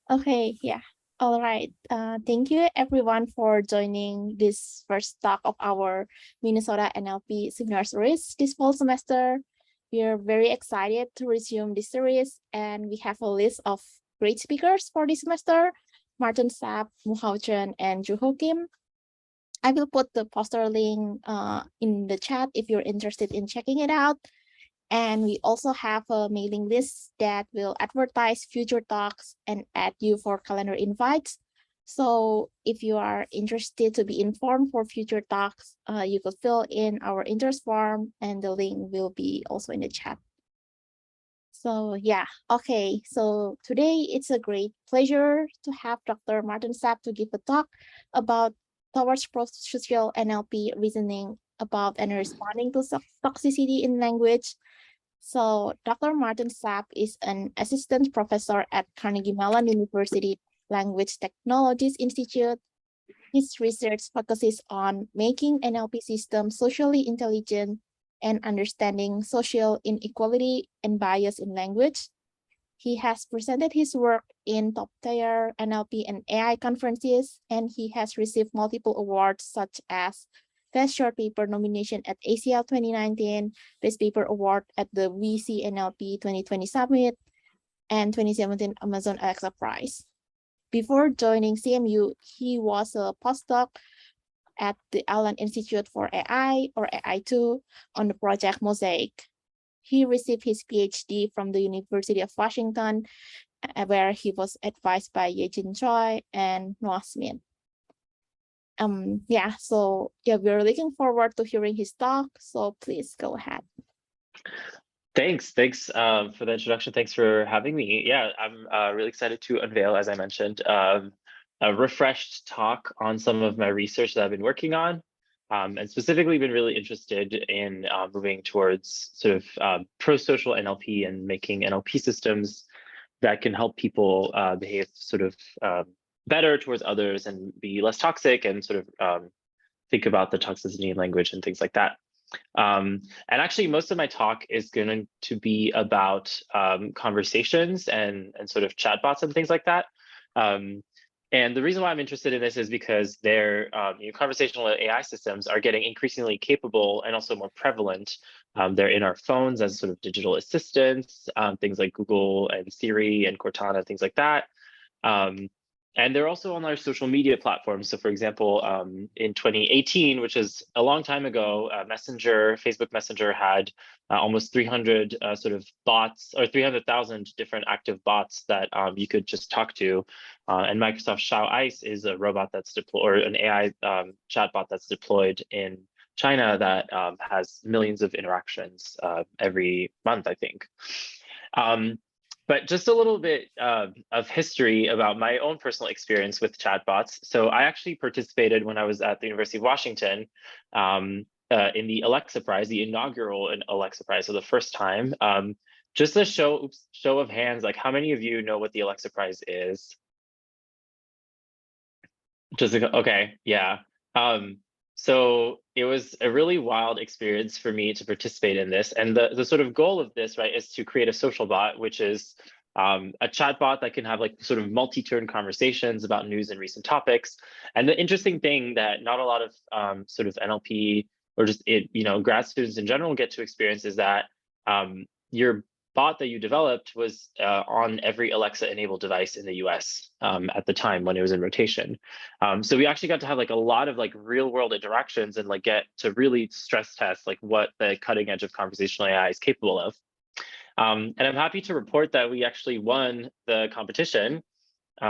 Okay, yeah. All right. Thank you everyone for joining this first talk of our Minnesota NLP Seminar series this fall semester. We are very excited to resume this series, and we have a list of great speakers for this semester: Maarten Sapp, Muhao Chen, and Juho Kim. I will put the poster link in the chat if you're interested in checking it out. And we also have a mailing list that will advertise future talks and add you for calendar invites. So if you are interested to be informed for future talks, you could fill in our interest form and the link will be also in the chat. So yeah, okay. So today it's a great pleasure to have Dr. Maarten Sapp to give a talk about towards prosocial NLP reasoning about and responding to toxicity in language. So Dr. Maarten Sapp is an assistant professor at Carnegie Mellon University Language Technologies Institute. His research focuses on making NLP systems socially intelligent and understanding social inequality and bias in language. He has presented his work in top-tier NLP and AI conferences, and he has received multiple awards such as Best Short Paper nomination at ACL 2019, Best Paper Award at the VC NLP 2020 Summit, and 2017 Amazon Alexa Prize. Before joining CMU, he was a postdoc at the Allen Institute for AI, or AI2, on the project Mosaic. He received his PhD from the University of Washington, where he was advised by Yejin Choi and Noah Smith. We're looking forward to hearing his talk. So please go ahead. Thanks for the introduction. Thanks for having me. Yeah, I'm really excited to unveil, as I mentioned, a refreshed talk on some of my research that I've been working on, and specifically been really interested in moving towards sort of pro-social NLP and making NLP systems that can help people behave sort of better towards others and be less toxic and sort of think about the toxicity in language and things like that. And actually, most of my talk is going to be about conversations and sort of chatbots and things like that. And the reason why I'm interested in this is because their conversational AI systems are getting increasingly capable and also more prevalent. They're in our phones as sort of digital assistants, things like Google and Siri and Cortana, things like that. And they're also on our social media platforms. So for example, in 2018, which is a long time ago, Facebook Messenger had almost 300 sort of bots, or 300,000 different active bots that you could just talk to. And Microsoft Xiao Ice is a robot that's deployed, or an AI chatbot that's deployed in China that has millions of interactions every month, I think. But just a little bit of history about my own personal experience with chatbots. So I actually participated when I was at the University of Washington in the Alexa Prize, the inaugural Alexa Prize for the first time. Just a show of hands, like how many of you know what the Alexa Prize is? Okay, yeah. So it was a really wild experience for me to participate in this. And the sort of goal of this, right, is to create a social bot, which is a chat bot that can have like sort of multi-turn conversations about news and recent topics. And the interesting thing that not a lot of sort of NLP or just grad students in general get to experience is that your bot that you developed was on every Alexa-enabled device in the US at the time when it was in rotation. So we actually got to have like a lot of like real-world interactions and like get to really stress test like what the cutting edge of conversational AI is capable of. And I'm happy to report that we actually won the competition.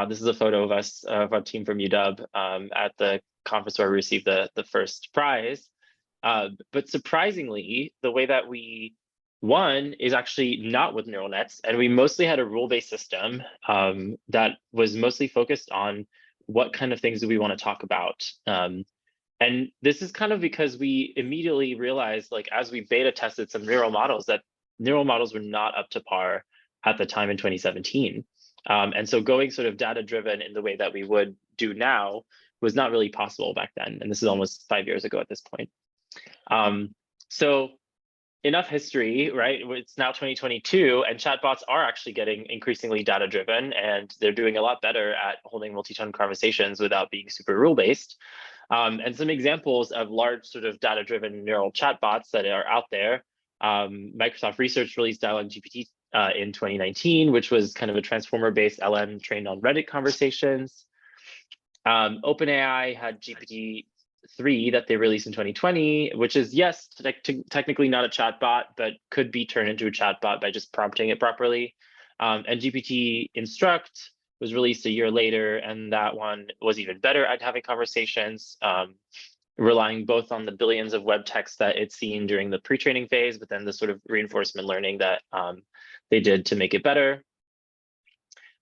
This is a photo of us, of our team from UW at the conference where we received the first prize. But surprisingly, the way that we won is actually not with neural nets, and we mostly had a rule-based system that was mostly focused on what kind of things do we want to talk about. And this is kind of because we immediately realized, like as we beta tested some neural models, that neural models were not up to par at the time in 2017. And so going sort of data-driven in the way that we would do now was not really possible back then. And this is almost 5 years ago at this point. So enough history, right? It's now 2022, and chatbots are actually getting increasingly data-driven, and they're doing a lot better at holding multi-tone conversations without being super rule-based. And some examples of large sort of data-driven neural chatbots that are out there. Microsoft Research released Dialogue GPT in 2019, which was kind of a transformer-based LM trained on Reddit conversations. OpenAI had GPT-3 that they released in 2020, which is, yes, technically not a chatbot, but could be turned into a chatbot by just prompting it properly. And GPT Instruct was released a year later, and that one was even better at having conversations, relying both on the billions of web texts that it's seen during the pre-training phase, but then the sort of reinforcement learning that they did to make it better.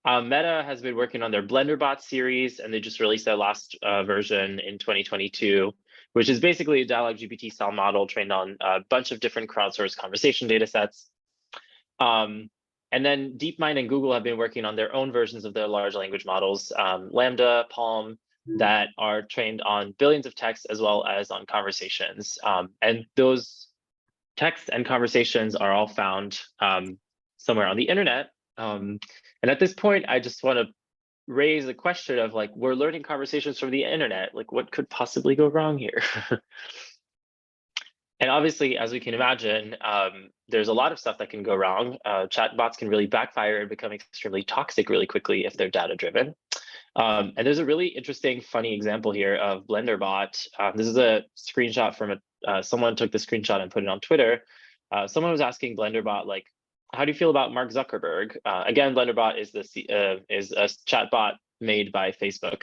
Meta has been working on their BlenderBot series, and they just released their last version in 2022, which is basically a dialogue GPT style model trained on a bunch of different crowdsourced conversation data sets. And then DeepMind and Google have been working on their own versions of their large language models, Lambda, Palm, that are trained on billions of texts as well as on conversations. And those texts and conversations are all found somewhere on the internet. And at this point, I just want to raise the question of, like, we're learning conversations from the internet. Like, what could possibly go wrong here? And obviously, as we can imagine, there's a lot of stuff that can go wrong. Chatbots can really backfire and become extremely toxic really quickly if they're data-driven. And there's a really interesting, funny example here of BlenderBot. This is a screenshot from someone took the screenshot and put it on Twitter. Someone was asking BlenderBot, like, how do you feel about Mark Zuckerberg? Again, BlenderBot is a chatbot made by Facebook.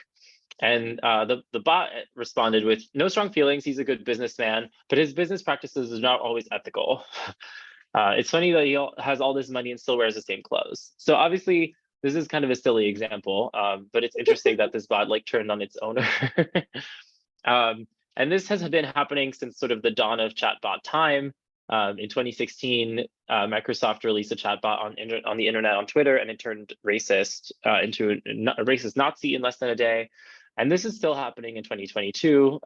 And the bot responded with, no strong feelings, he's a good businessman, but his business practices are not always ethical. It's funny that he has all this money and still wears the same clothes. So obviously, this is kind of a silly example, but it's interesting that this bot like turned on its owner. And this has been happening since sort of the dawn of chatbot time. In 2016, Microsoft released a chatbot on the internet on Twitter, and it turned racist into a racist Nazi in less than a day. And this is still happening in 2022.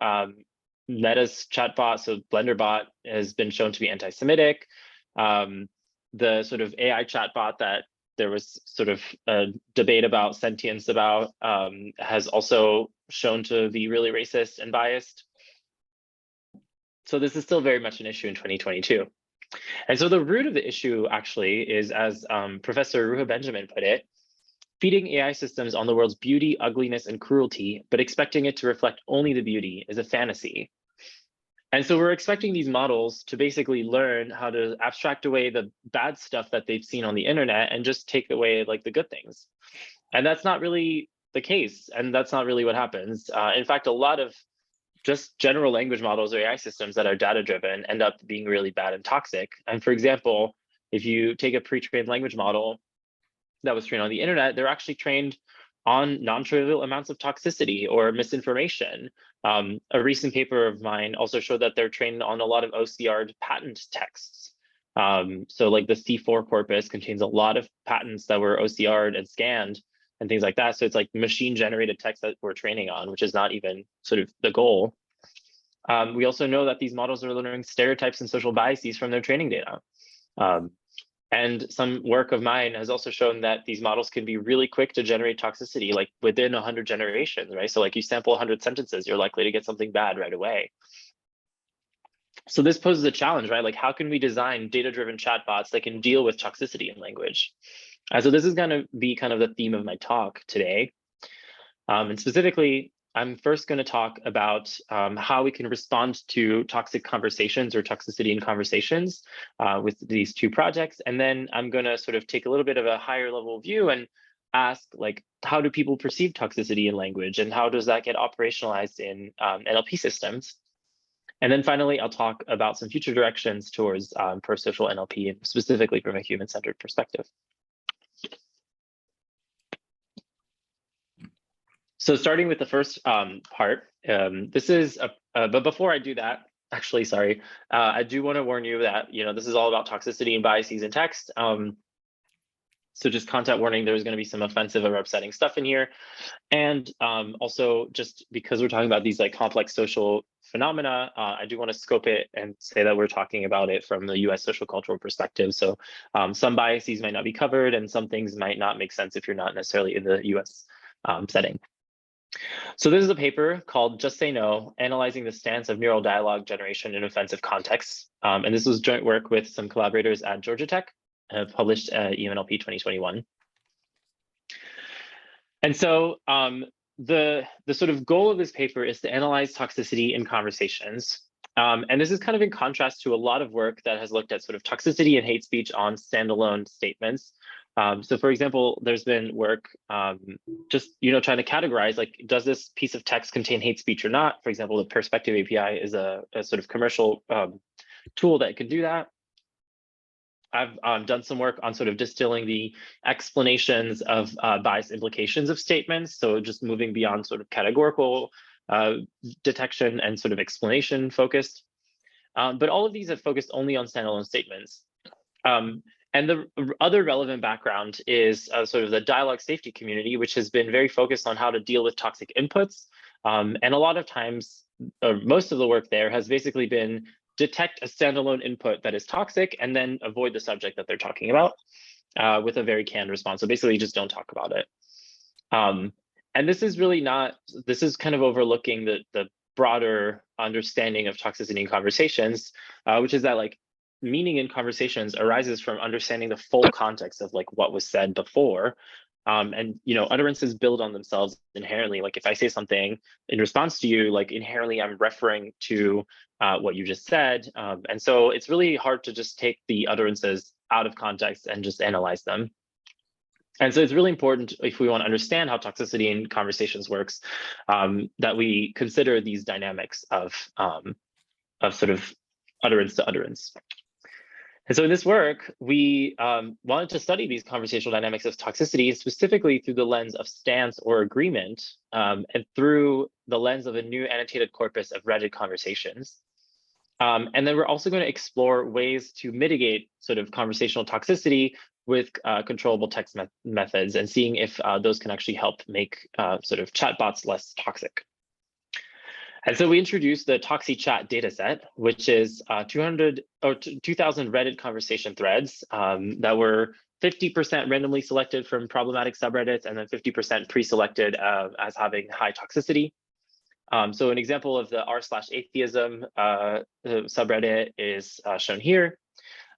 Meta's chatbot, so BlenderBot, has been shown to be anti-Semitic. The sort of AI chatbot that there was sort of a debate about sentience about has also shown to be really racist and biased. So this is still very much an issue in 2022. And so the root of the issue actually is, as Professor Ruha Benjamin put it, feeding AI systems on the world's beauty, ugliness, and cruelty, but expecting it to reflect only the beauty is a fantasy. And so we're expecting these models to basically learn how to abstract away the bad stuff that they've seen on the internet and just take away like the good things. And that's not really the case. And that's not really what happens. In fact, a lot of just general language models or AI systems that are data-driven end up being really bad and toxic. And for example, if you take a pre-trained language model that was trained on the internet, they're actually trained on non-trivial amounts of toxicity or misinformation. A recent paper of mine also showed that they're trained on a lot of OCR'd patent texts. So like the C4 corpus contains a lot of patents that were OCR'd and scanned and things like that. So it's like machine-generated text that we're training on, which is not even sort of the goal. We also know that these models are learning stereotypes and social biases from their training data. And some work of mine has also shown that these models can be really quick to generate toxicity, like within 100 generations, right? So like you sample 100 sentences, you're likely to get something bad right away. So this poses a challenge, right? Like, how can we design data-driven chatbots that can deal with toxicity in language? So this is going to be kind of the theme of my talk today. And specifically, I'm first going to talk about how we can respond to toxic conversations or toxicity in conversations with these two projects. And then I'm going to sort of take a little bit of a higher level view and ask, like, how do people perceive toxicity in language, and how does that get operationalized in NLP systems? And then finally, I'll talk about some future directions towards prosocial NLP, specifically from a human-centered perspective. So starting with the first part, this is, but before I do that, actually, sorry, I do want to warn you that, this is all about toxicity and biases in text. So just content warning, there's going to be some offensive or upsetting stuff in here. And also, just because we're talking about these like complex social phenomena, I do want to scope it and say that we're talking about it from the US social cultural perspective. So some biases might not be covered and some things might not make sense if you're not necessarily in the US setting. So this is a paper called Just Say No, Analyzing the Stance of Neural Dialogue Generation in Offensive Contexts. And this was joint work with some collaborators at Georgia Tech, published EMNLP 2021. And so the sort of goal of this paper is to analyze toxicity in conversations. And this is kind of in contrast to a lot of work that has looked at sort of toxicity and hate speech on standalone statements. So for example, there's been work just trying to categorize, like, does this piece of text contain hate speech or not? For example, the Perspective API is a sort of commercial tool that can do that. I've done some work on sort of distilling the explanations of bias implications of statements. So just moving beyond sort of categorical detection and sort of explanation focused. But all of these have focused only on standalone statements. And the other relevant background is sort of the dialogue safety community, which has been very focused on how to deal with toxic inputs. And a lot of times, most of the work there has basically been detect a standalone input that is toxic and then avoid the subject that they're talking about with a very canned response. So basically just don't talk about it. And this is really not, this is kind of overlooking the broader understanding of toxicity in conversations, which is that like meaning in conversations arises from understanding the full context of like what was said before. And utterances build on themselves inherently. Like if I say something in response to you, like inherently I'm referring to what you just said. And so it's really hard to just take the utterances out of context and just analyze them. And so it's really important, if we want to understand how toxicity in conversations works, that we consider these dynamics of sort of utterance to utterance. And so in this work, we wanted to study these conversational dynamics of toxicity, specifically through the lens of stance or agreement, and through the lens of a new annotated corpus of Reddit conversations. And then we're also going to explore ways to mitigate sort of conversational toxicity with controllable text methods and seeing if those can actually help make sort of chatbots less toxic. And so we introduced the ToxiChat dataset, which is 2,000 Reddit conversation threads that were 50% randomly selected from problematic subreddits and then 50% pre-selected as having high toxicity. So an example of the r/atheism subreddit is shown here.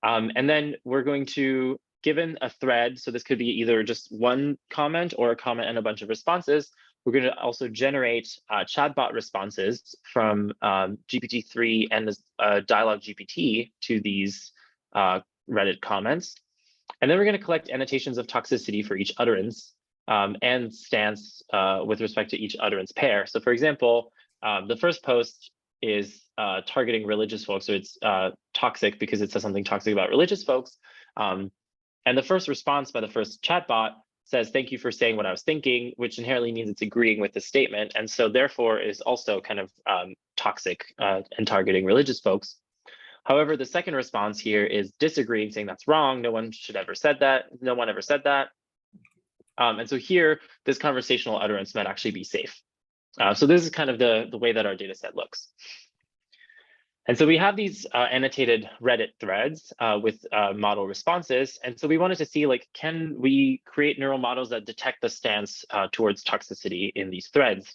And then we're going to, given a thread, so this could be either just one comment or a comment and a bunch of responses, we're going to also generate chatbot responses from GPT-3 and Dialogue GPT to these Reddit comments. And then we're going to collect annotations of toxicity for each utterance and stance with respect to each utterance pair. So for example, the first post is targeting religious folks, so it's toxic because it says something toxic about religious folks. And the first response by the first chatbot says, "Thank you for saying what I was thinking," which inherently means it's agreeing with the statement. And so therefore is also kind of toxic and targeting religious folks. However, the second response here is disagreeing, saying that's wrong. No one should ever said that. No one ever said that. And so here, this conversational utterance might actually be safe. So this is kind of the way that our data set looks. And so we have these annotated Reddit threads with model responses. And so we wanted to see, like, can we create neural models that detect the stance towards toxicity in these threads?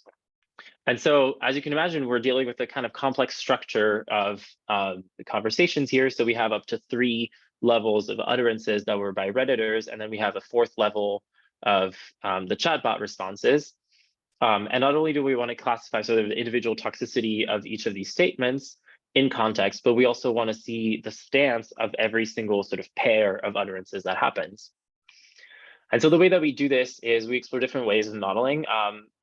And so, as you can imagine, we're dealing with a kind of complex structure of the conversations here. So we have up to 3 levels of utterances that were by Redditors, and then we have a 4th level of the chatbot responses. And not only do we want to classify sort of the individual toxicity of each of these statements in context, but we also want to see the stance of every single sort of pair of utterances that happens. And so the way that we do this is we explore different ways of modeling.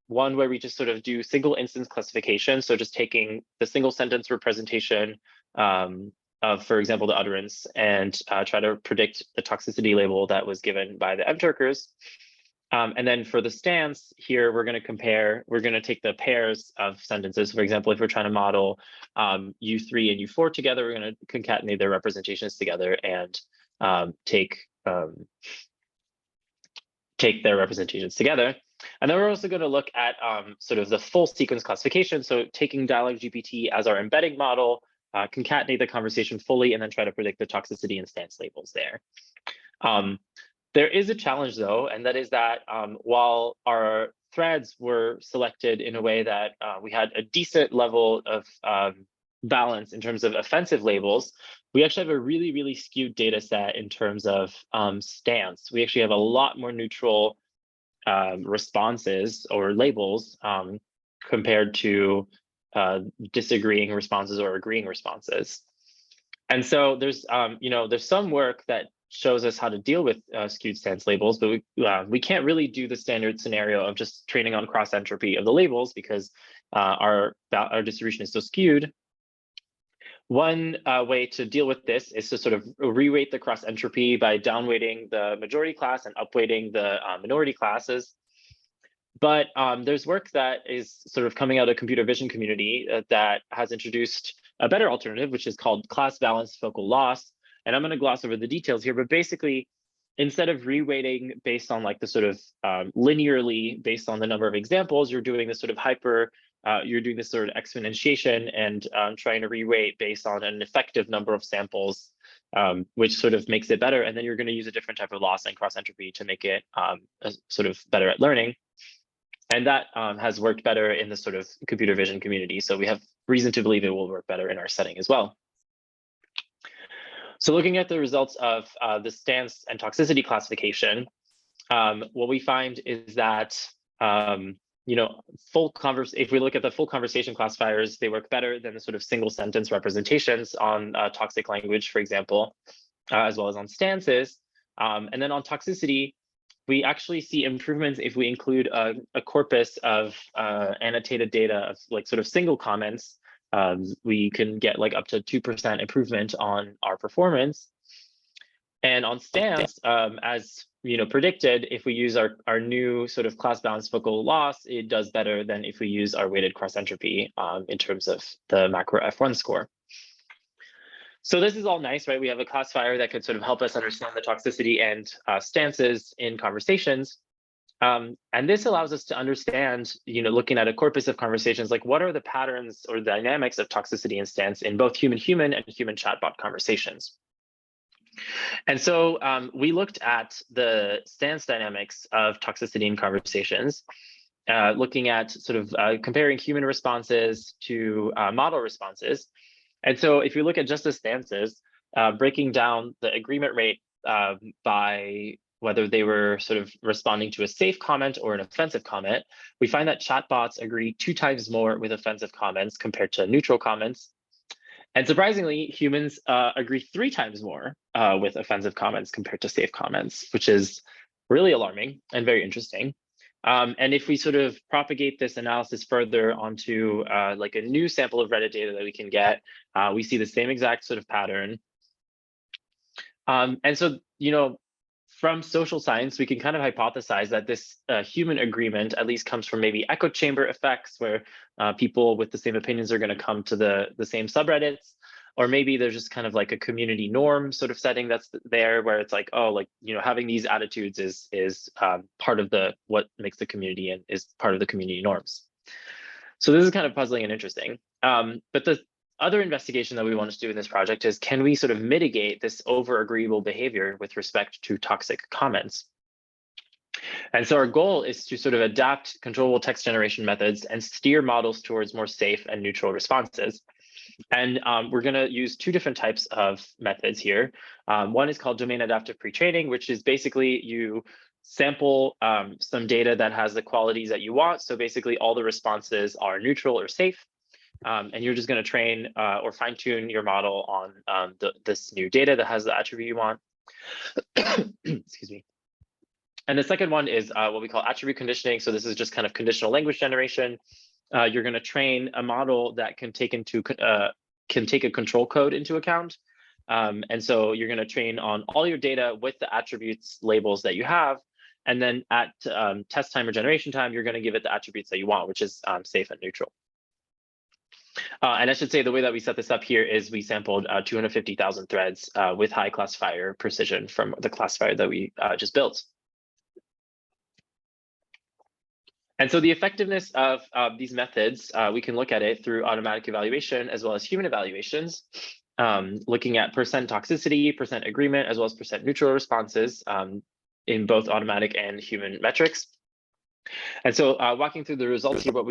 One where we just sort of do single instance classification. So just taking the single sentence representation of, for example, the utterance and try to predict the toxicity label that was given by the mTurkers. And then for the stance here, we're going to take the pairs of sentences. For example, if we're trying to model U3 and U4 together, we're going to concatenate their representations together and take take their representations together. And then we're also going to look at sort of the full sequence classification. So taking Dialogue GPT as our embedding model, concatenate the conversation fully, and then try to predict the toxicity and stance labels there. There is a challenge, though, and that is that while our threads were selected in a way that we had a decent level of balance in terms of offensive labels, we actually have a really, really skewed data set in terms of stance. We actually have a lot more neutral responses or labels compared to disagreeing responses or agreeing responses. And so there's there's some work that shows us how to deal with skewed stance labels, but we can't really do the standard scenario of just training on cross entropy of the labels because our distribution is so skewed. One way to deal with this is to sort of reweight the cross entropy by downweighting the majority class and upweighting the minority classes. But there's work that is sort of coming out of computer vision community that has introduced a better alternative, which is called class balanced focal loss. And I'm going to gloss over the details here, but basically, instead of reweighting based on like the sort of linearly based on the number of examples, you're doing this sort of you're doing this sort of exponentiation and trying to reweight based on an effective number of samples, which sort of makes it better. And then you're going to use a different type of loss and cross entropy to make it sort of better at learning. And that has worked better in the sort of computer vision community. So we have reason to believe it will work better in our setting as well. So looking at the results of the stance and toxicity classification, what we find is that if we look at the full conversation classifiers, they work better than the sort of single sentence representations on toxic language, for example, as well as on stances. And then on toxicity, we actually see improvements if we include a corpus of annotated data of like sort of single comments. We can get like up to 2% improvement on our performance. And on stance, as predicted, if we use our new sort of class balanced focal loss, it does better than if we use our weighted cross entropy in terms of the macro F1 score. So this is all nice, right? We have a classifier that could sort of help us understand the toxicity and stances in conversations. And this allows us to understand, looking at a corpus of conversations, like what are the patterns or dynamics of toxicity and stance in both human-human and human chatbot conversations. And so we looked at the stance dynamics of toxicity in conversations, looking at sort of comparing human responses to model responses. And so if you look at just the stances, breaking down the agreement rate by whether they were sort of responding to a safe comment or an offensive comment, we find that chatbots agree 2 times more with offensive comments compared to neutral comments. And surprisingly, humans agree 3 times more with offensive comments compared to safe comments, which is really alarming and very interesting. And if we sort of propagate this analysis further onto like a new sample of Reddit data that we can get, we see the same exact sort of pattern. And so, from social science, we can kind of hypothesize that this human agreement at least comes from maybe echo chamber effects where people with the same opinions are going to come to the same subreddits, or maybe there's just kind of like a community norm sort of setting that's there where it's like, oh, like, having these attitudes is part of what makes the community and is part of the community norms. So this is kind of puzzling and interesting. But the other investigation that we want to do in this project is, can we sort of mitigate this over-agreeable behavior with respect to toxic comments? And so our goal is to sort of adapt controllable text generation methods and steer models towards more safe and neutral responses. And we're going to use 2 different types of methods here. One is called domain adaptive pre-training, which is basically you sample some data that has the qualities that you want. So basically all the responses are neutral or safe. And you're just going to train or fine tune your model on this new data that has the attribute you want. Excuse me. And the second one is what we call attribute conditioning. So this is just kind of conditional language generation. You're going to train a model that can take a control code into account. And so you're going to train on all your data with the attributes labels that you have. And then at test time or generation time, you're going to give it the attributes that you want, which is safe and neutral. And I should say the way that we set this up here is we sampled 250,000 threads with high classifier precision from the classifier that we just built. And so the effectiveness of these methods, we can look at it through automatic evaluation as well as human evaluations, looking at percent toxicity, percent agreement, as well as percent neutral responses in both automatic and human metrics. And so walking through the results here, what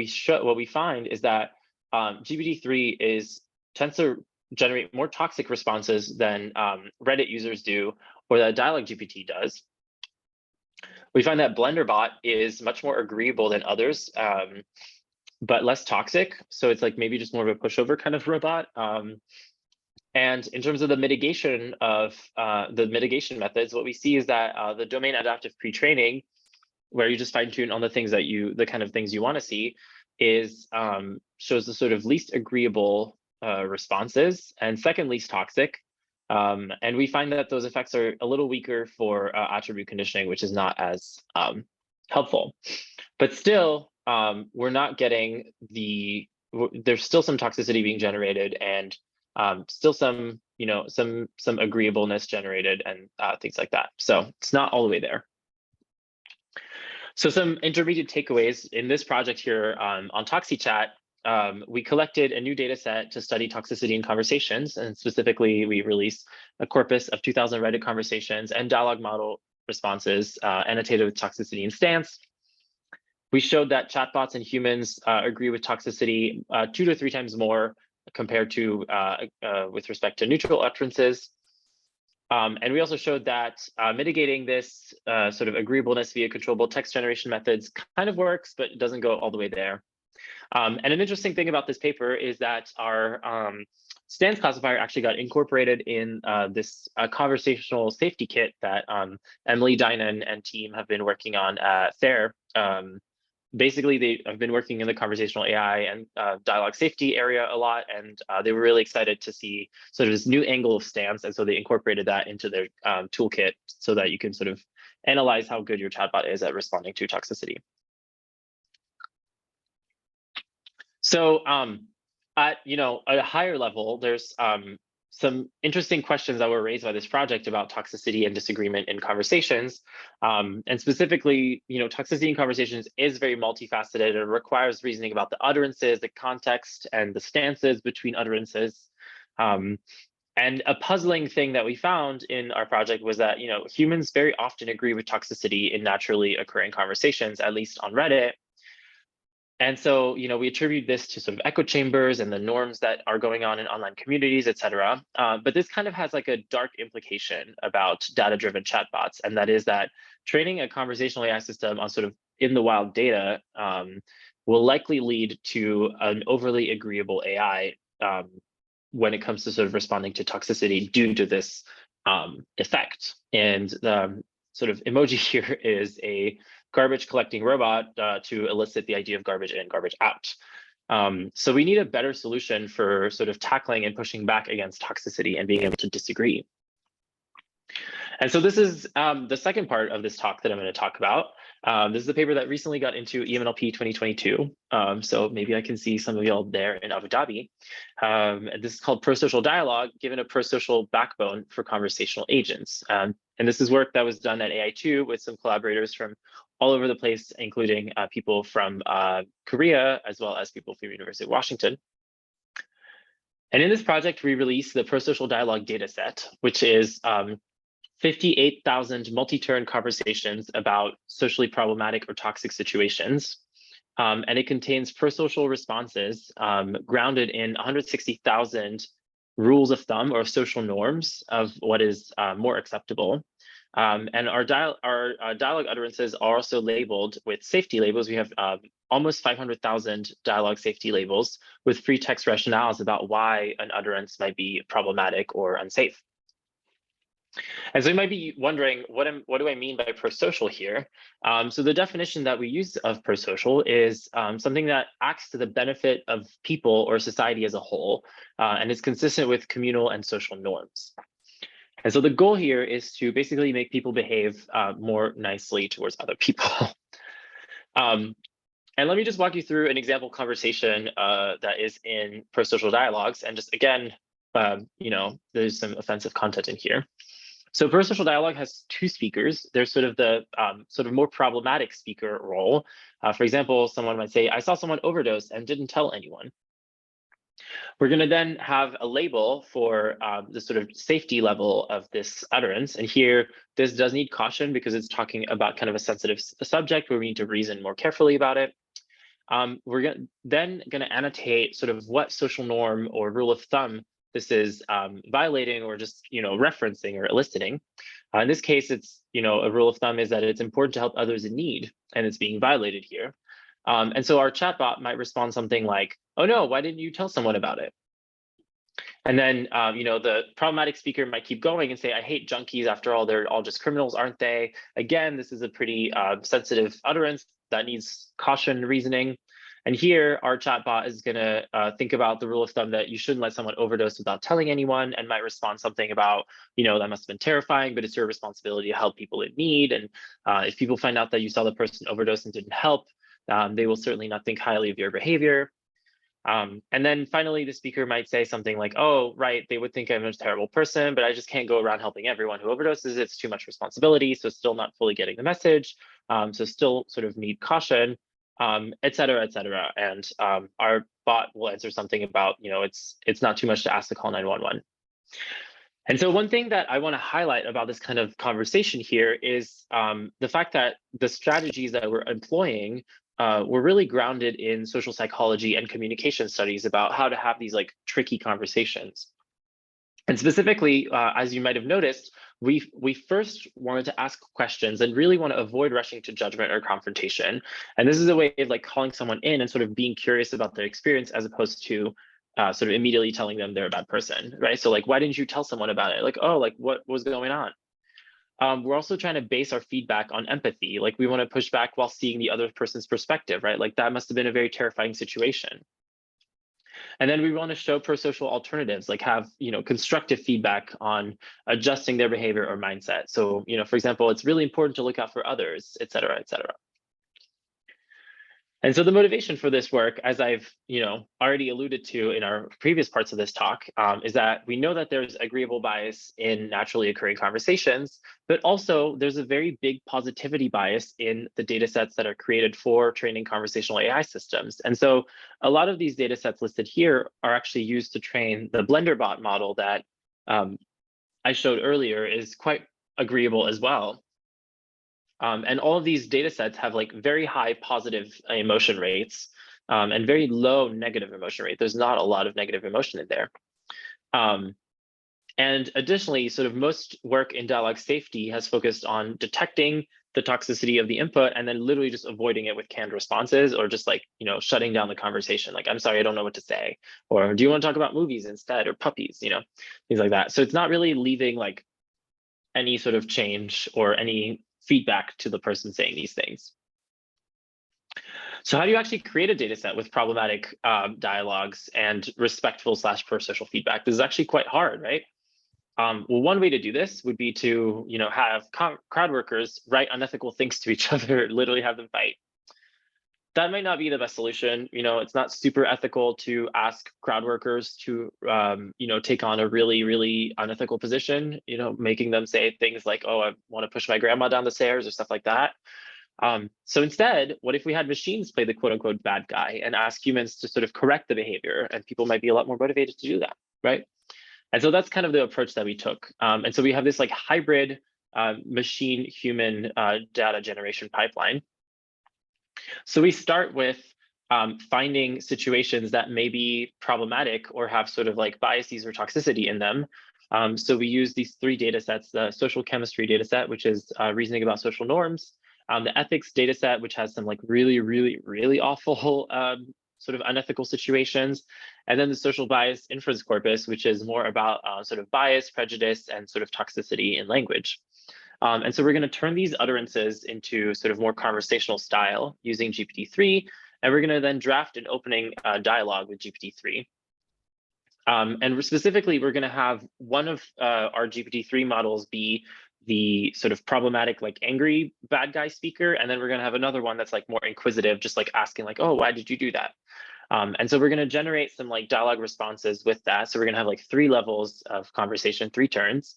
we find is that GPT-3 tends to generate more toxic responses than Reddit users do, or that Dialog GPT does. We find that BlenderBot is much more agreeable than others, but less toxic. So it's like maybe just more of a pushover kind of robot. And in terms of the mitigation methods, what we see is that the domain adaptive pre-training, where you just fine tune on the kind of things you want to see, shows the sort of least agreeable responses and second least toxic. And we find that those effects are a little weaker for attribute conditioning, which is not as helpful. But still, we're not getting there's still some toxicity being generated, and still some agreeableness generated, and things like that. So it's not all the way there. So some intermediate takeaways in this project here on ToxiChat. We collected a new data set to study toxicity in conversations, and specifically we released a corpus of 2,000 Reddit conversations and dialogue model responses annotated with toxicity and stance. We showed that chatbots and humans agree with toxicity 2 to 3 times more compared to with respect to neutral utterances. And we also showed that mitigating this sort of agreeableness via controllable text generation methods kind of works, but it doesn't go all the way there. And an interesting thing about this paper is that our stance classifier actually got incorporated in this conversational safety kit that Emily Dinan and team have been working on at FAIR. Basically, they have been working in the conversational AI and dialogue safety area a lot, and they were really excited to see sort of this new angle of stance, and so they incorporated that into their toolkit so that you can sort of analyze how good your chatbot is at responding to toxicity. So at a higher level, there's some interesting questions that were raised by this project about toxicity and disagreement in conversations. And specifically, toxicity in conversations is very multifaceted. It requires reasoning about the utterances, the context, and the stances between utterances. And a puzzling thing that we found in our project was that, humans very often agree with toxicity in naturally occurring conversations, at least on Reddit. And so, we attribute this to sort of echo chambers and the norms that are going on in online communities, et cetera. But this kind of has like a dark implication about data-driven chatbots, and that is that training a conversational AI system on sort of in the wild data will likely lead to an overly agreeable AI when it comes to sort of responding to toxicity due to this effect. And the sort of emoji here is a garbage collecting robot to elicit the idea of garbage in, garbage out. So we need a better solution for sort of tackling and pushing back against toxicity and being able to disagree. And so this is the second part of this talk that I'm going to talk about. This is a paper that recently got into EMNLP 2022. So maybe I can see some of y'all there in Abu Dhabi. And this is called Prosocial Dialogue, given a prosocial backbone for conversational agents. And this is work that was done at AI2 with some collaborators from all over the place, including people from Korea, as well as people from the University of Washington. And in this project, we released the Prosocial Dialogue dataset, which is 58,000 multi-turn conversations about socially problematic or toxic situations. And it contains prosocial responses grounded in 160,000 rules of thumb or social norms of what is more acceptable. And our dialogue utterances are also labeled with safety labels. We have almost 500,000 dialogue safety labels with free text rationales about why an utterance might be problematic or unsafe. And so you might be wondering, what do I mean by prosocial here? So the definition that we use of prosocial is something that acts to the benefit of people or society as a whole, and is consistent with communal and social norms. And so the goal here is to basically make people behave more nicely towards other people. And let me just walk you through an example conversation that is in Prosocial Dialogues. And just again, there's some offensive content in here. So prosocial dialogue has two speakers. There's sort of the sort of more problematic speaker role. For example, someone might say, I saw someone overdose and didn't tell anyone. We're going to then have a label for the sort of safety level of this utterance. And here, this does need caution because it's talking about kind of a sensitive subject where we need to reason more carefully about it. We're then going to annotate sort of what social norm or rule of thumb this is violating or just referencing or eliciting. In this case, it's a rule of thumb is that it's important to help others in need, and it's being violated here. And so our chatbot might respond something like, "Oh no, why didn't you tell someone about it?" And then the problematic speaker might keep going and say, "I hate junkies. After all, they're all just criminals, aren't they?" Again, this is a pretty sensitive utterance that needs caution reasoning. And here, our chatbot is going to think about the rule of thumb that you shouldn't let someone overdose without telling anyone, and might respond something about, that must have been terrifying, but it's your responsibility to help people in need. And if people find out that you saw the person overdose and didn't help, they will certainly not think highly of your behavior. And then finally, the speaker might say something like, "Oh, right, they would think I'm a terrible person, but I just can't go around helping everyone who overdoses. It's too much responsibility, so still not fully getting the message. So still sort of need caution, et cetera, et cetera." And our bot will answer something about, it's not too much to ask to call 911. And so one thing that I want to highlight about this kind of conversation here is the fact that the strategies that we're employing were really grounded in social psychology and communication studies about how to have these like tricky conversations. And specifically, as you might have noticed, we first wanted to ask questions and really want to avoid rushing to judgment or confrontation. And this is a way of like calling someone in and sort of being curious about their experience as opposed to sort of immediately telling them they're a bad person, right? So like, why didn't you tell someone about it? Like, oh, like what was going on? We're also trying to base our feedback on empathy. Like we want to push back while seeing the other person's perspective, right? Like that must have been a very terrifying situation. And then we want to show prosocial alternatives, like have, constructive feedback on adjusting their behavior or mindset. So, for example, it's really important to look out for others, et cetera, et cetera. And so the motivation for this work, as I've already alluded to in our previous parts of this talk, is that we know that there's agreeable bias in naturally occurring conversations, but also there's a very big positivity bias in the data sets that are created for training conversational AI systems. And so a lot of these data sets listed here are actually used to train the BlenderBot model that I showed earlier is quite agreeable as well. And all of these data sets have like very high positive emotion rates and very low negative emotion rate. There's not a lot of negative emotion in there. And additionally, sort of most work in dialogue safety has focused on detecting the toxicity of the input and then literally just avoiding it with canned responses or just like, shutting down the conversation. Like, "I'm sorry, I don't know what to say." Or, "Do you want to talk about movies instead?" Or puppies, things like that. So it's not really leaving like any sort of change or any feedback to the person saying these things. So how do you actually create a data set with problematic dialogues and respectful / prosocial feedback? This is actually quite hard, right? Well, one way to do this would be to have crowd workers write unethical things to each other, literally have them fight. That might not be the best solution. It's not super ethical to ask crowd workers to, take on a really, really unethical position, making them say things like, "Oh, I want to push my grandma down the stairs," or stuff like that. So instead, what if we had machines play the quote unquote bad guy and ask humans to sort of correct the behavior, and people might be a lot more motivated to do that, right? And so that's kind of the approach that we took. And so we have this like hybrid machine human data generation pipeline. So we start with finding situations that may be problematic or have sort of like biases or toxicity in them. So we use these three data sets: the social chemistry data set, which is reasoning about social norms, the ethics data set, which has some like really, really, really awful sort of unethical situations, and then the social bias inference corpus, which is more about sort of bias, prejudice, and sort of toxicity in language. And so we're going to turn these utterances into sort of more conversational style using GPT-3, and we're going to then draft an opening dialogue with GPT-3. And specifically, we're going to have one of our GPT-3 models be the sort of problematic, like angry bad guy speaker, and then we're going to have another one that's like more inquisitive, just like asking like, "Oh, why did you do that?" And so we're going to generate some like dialogue responses with that. So we're going to have like 3 levels of conversation, 3 turns.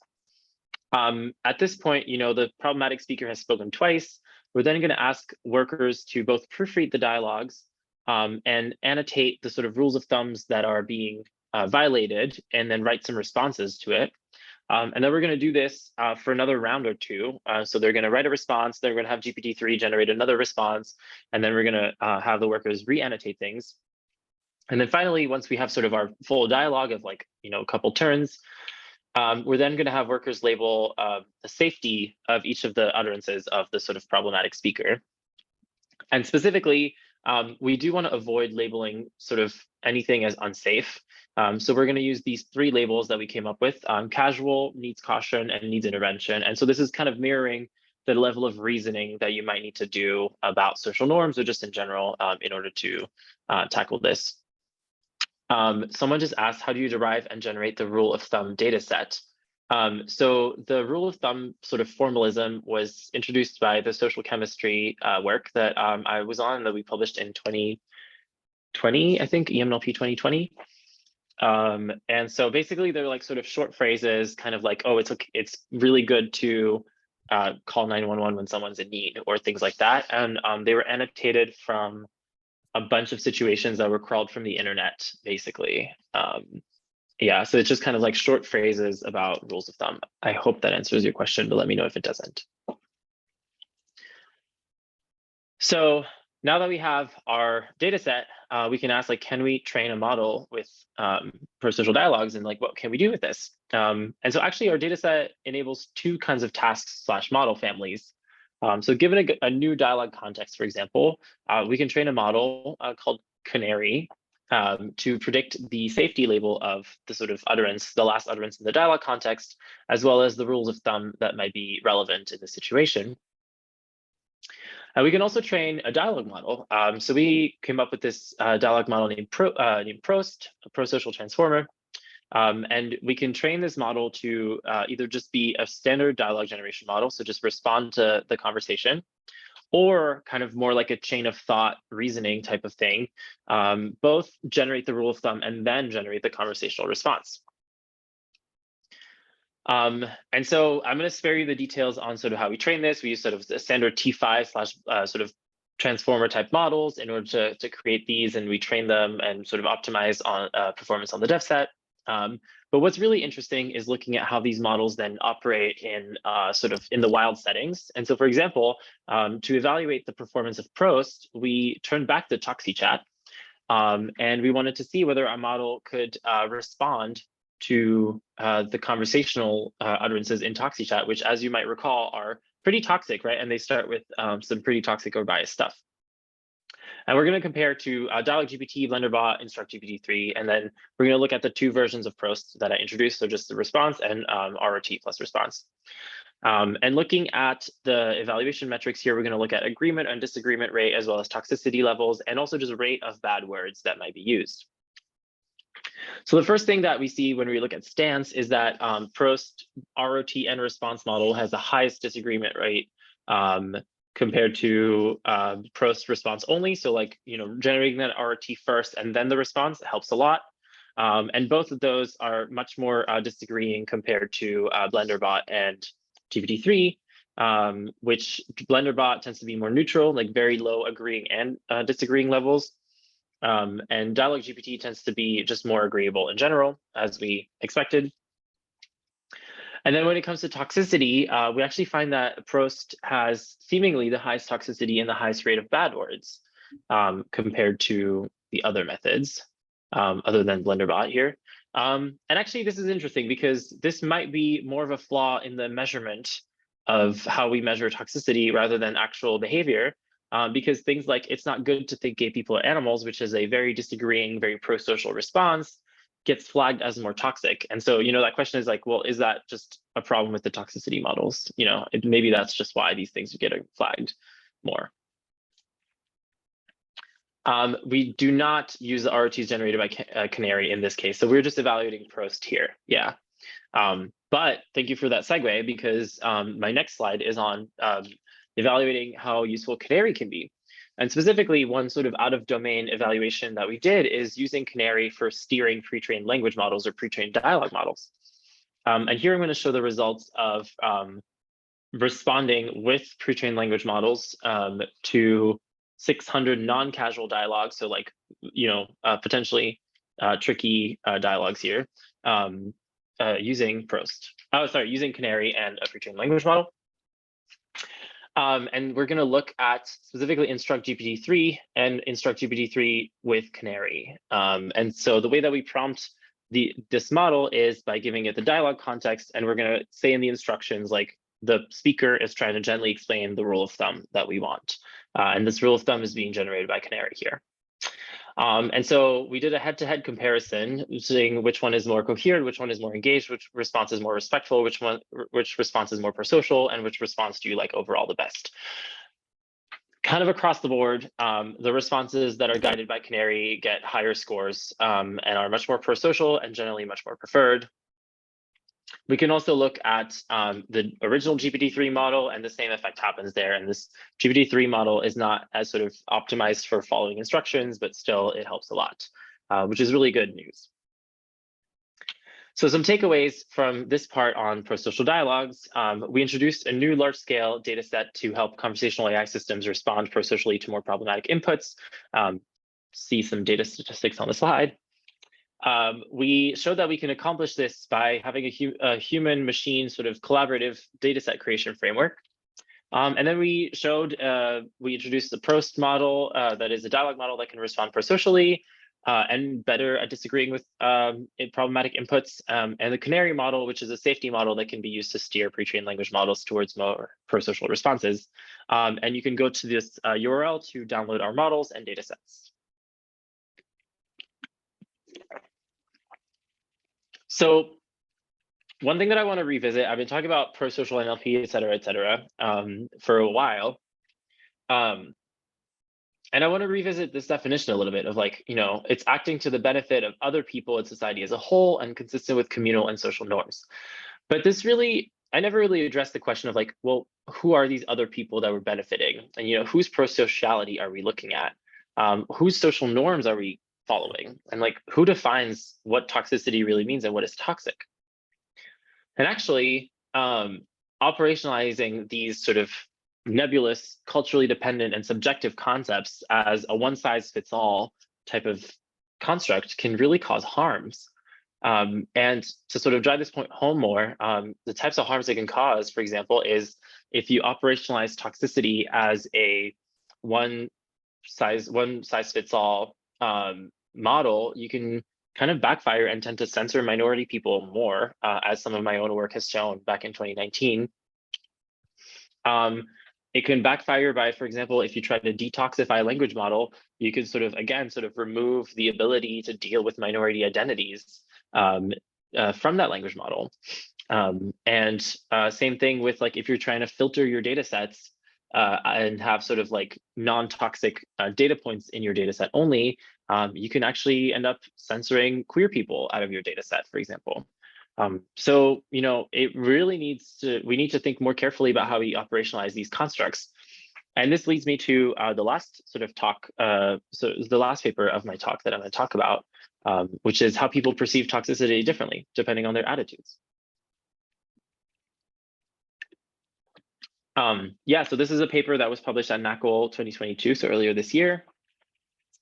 At this point, the problematic speaker has spoken twice. We're then going to ask workers to both proofread the dialogues and annotate the sort of rules of thumbs that are being violated, and then write some responses to it. And then we're going to do this for another round or two. So they're going to write a response, they're going to have GPT-3 generate another response, and then we're going to have the workers re-annotate things. And then finally, once we have sort of our full dialogue of like, a couple turns, we're then going to have workers label the safety of each of the utterances of the sort of problematic speaker. And specifically, we do want to avoid labeling sort of anything as unsafe. So we're going to use these 3 labels that we came up with: casual, needs caution, and needs intervention. And so this is kind of mirroring the level of reasoning that you might need to do about social norms or just in general in order to tackle this. Someone just asked, how do you derive and generate the rule of thumb data set? So the rule of thumb sort of formalism was introduced by the social chemistry work that I was on, that we published in 2020, I think, EMNLP 2020. And so basically they're like sort of short phrases, kind of like, oh, it's really good to call 911 when someone's in need, or things like that. And they were annotated from a bunch of situations that were crawled from the internet, basically. Yeah, so it's just kind of like short phrases about rules of thumb. I hope that answers your question, but let me know if it doesn't. So now that we have our data set, we can ask, like, can we train a model with prosocial dialogues, and like, what can we do with this? And so actually our data set enables 2 kinds of tasks / model families. So given a new dialogue context, for example, we can train a model called Canary to predict the safety label of the sort of utterance, the last utterance in the dialogue context, as well as the rules of thumb that might be relevant in the situation. We can also train a dialogue model. So we came up with this dialogue model named Prost, a prosocial transformer. And we can train this model to either just be a standard dialogue generation model, so just respond to the conversation, or kind of more like a chain of thought reasoning type of thing, both generate the rule of thumb and then generate the conversational response. And so I'm going to spare you the details on sort of how we train this. We use sort of the standard T5 / sort of transformer type models in order to create these, and we train them and sort of optimize on performance on the dev set. But what's really interesting is looking at how these models then operate in sort of in the wild settings. And so, for example, to evaluate the performance of Prost, we turned back the ToxiChat, and we wanted to see whether our model could respond to the conversational utterances in ToxiChat, which, as you might recall, are pretty toxic, right? And they start with some pretty toxic or biased stuff. And we're going to compare to Dialog GPT, BlenderBot, InstructGPT-3, and then we're going to look at the 2 versions of Prost that I introduced, so just the response and ROT plus response. And looking at the evaluation metrics here, we're going to look at agreement and disagreement rate, as well as toxicity levels, and also just rate of bad words that might be used. So the first thing that we see when we look at stance is that Prost ROT and response model has the highest disagreement rate compared to Prost response only. So like, generating that ROT first and then the response helps a lot. And both of those are much more disagreeing compared to BlenderBot and GPT-3, which BlenderBot tends to be more neutral, like very low agreeing and disagreeing levels. And Dialog GPT tends to be just more agreeable in general, as we expected. And then when it comes to toxicity, we actually find that Prost has seemingly the highest toxicity and the highest rate of bad words compared to the other methods, other than BlenderBot here. And actually, this is interesting because this might be more of a flaw in the measurement of how we measure toxicity rather than actual behavior. Because things like, it's not good to think gay people are animals, which is a very disagreeing, very pro-social response, gets flagged as more toxic. And so, that question is like, well, is that just a problem with the toxicity models? Maybe that's just why these things are getting flagged more. We do not use the ROTs generated by Canary in this case. So we're just evaluating Prost here. Yeah. But thank you for that segue, because my next slide is on evaluating how useful Canary can be. And specifically, one sort of out-of-domain evaluation that we did is using Canary for steering pre-trained language models or pre-trained dialogue models. And here I'm going to show the results of responding with pre-trained language models to 600 non-casual dialogues. So like, potentially tricky dialogues here using using Canary and a pre-trained language model. And we're going to look at specifically Instruct GPT-3 and Instruct GPT-3 with Canary. And so the way that we prompt this model is by giving it the dialogue context, and we're going to say in the instructions, like, the speaker is trying to gently explain the rule of thumb that we want. And this rule of thumb is being generated by Canary here. And so we did a head-to-head comparison, seeing which one is more coherent, which one is more engaged, which response is more respectful, which response is more prosocial, and which response do you like overall the best. Kind of across the board, the responses that are guided by Canary get higher scores and are much more prosocial and generally much more preferred. We can also look at the original GPT-3 model, and the same effect happens there. And this GPT-3 model is not as sort of optimized for following instructions, but still it helps a lot, which is really good news. So some takeaways from this part on prosocial dialogues: we introduced a new large-scale data set to help conversational AI systems respond prosocially to more problematic inputs. See some data statistics on the slide. We showed that we can accomplish this by having a human-machine sort of collaborative dataset creation framework. And then we introduced the Prost model, that is a dialogue model that can respond prosocially and better at disagreeing with problematic inputs, and the Canary model, which is a safety model that can be used to steer pre-trained language models towards more prosocial responses. And you can go to this URL to download our models and datasets. So one thing that I want to revisit, I've been talking about prosocial NLP, et cetera, for a while. And I want to revisit this definition a little bit of, like, it's acting to the benefit of other people and society as a whole and consistent with communal and social norms. But I never really addressed the question of, like, well, who are these other people that we're benefiting? And, whose prosociality are we looking at? Whose social norms are we following? And, like, who defines what toxicity really means and what is toxic? And actually, operationalizing these sort of nebulous, culturally dependent and subjective concepts as a one-size-fits-all type of construct can really cause harms. And to sort of drive this point home more, the types of harms it can cause, for example, is if you operationalize toxicity as a one-size-fits-all model, you can kind of backfire and tend to censor minority people more, as some of my own work has shown back in 2019. It can backfire by, for example, if you try to detoxify a language model, you can sort of remove the ability to deal with minority identities from that language model. And same thing with, like, if you're trying to filter your data sets and have sort of like non-toxic data points in your data set only, you can actually end up censoring queer people out of your data set, for example. So, it really we need to think more carefully about how we operationalize these constructs. And this leads me to the last sort of talk, so the last paper of my talk that I'm going to talk about, which is how people perceive toxicity differently, depending on their attitudes. So this is a paper that was published at NACL 2022, so earlier this year,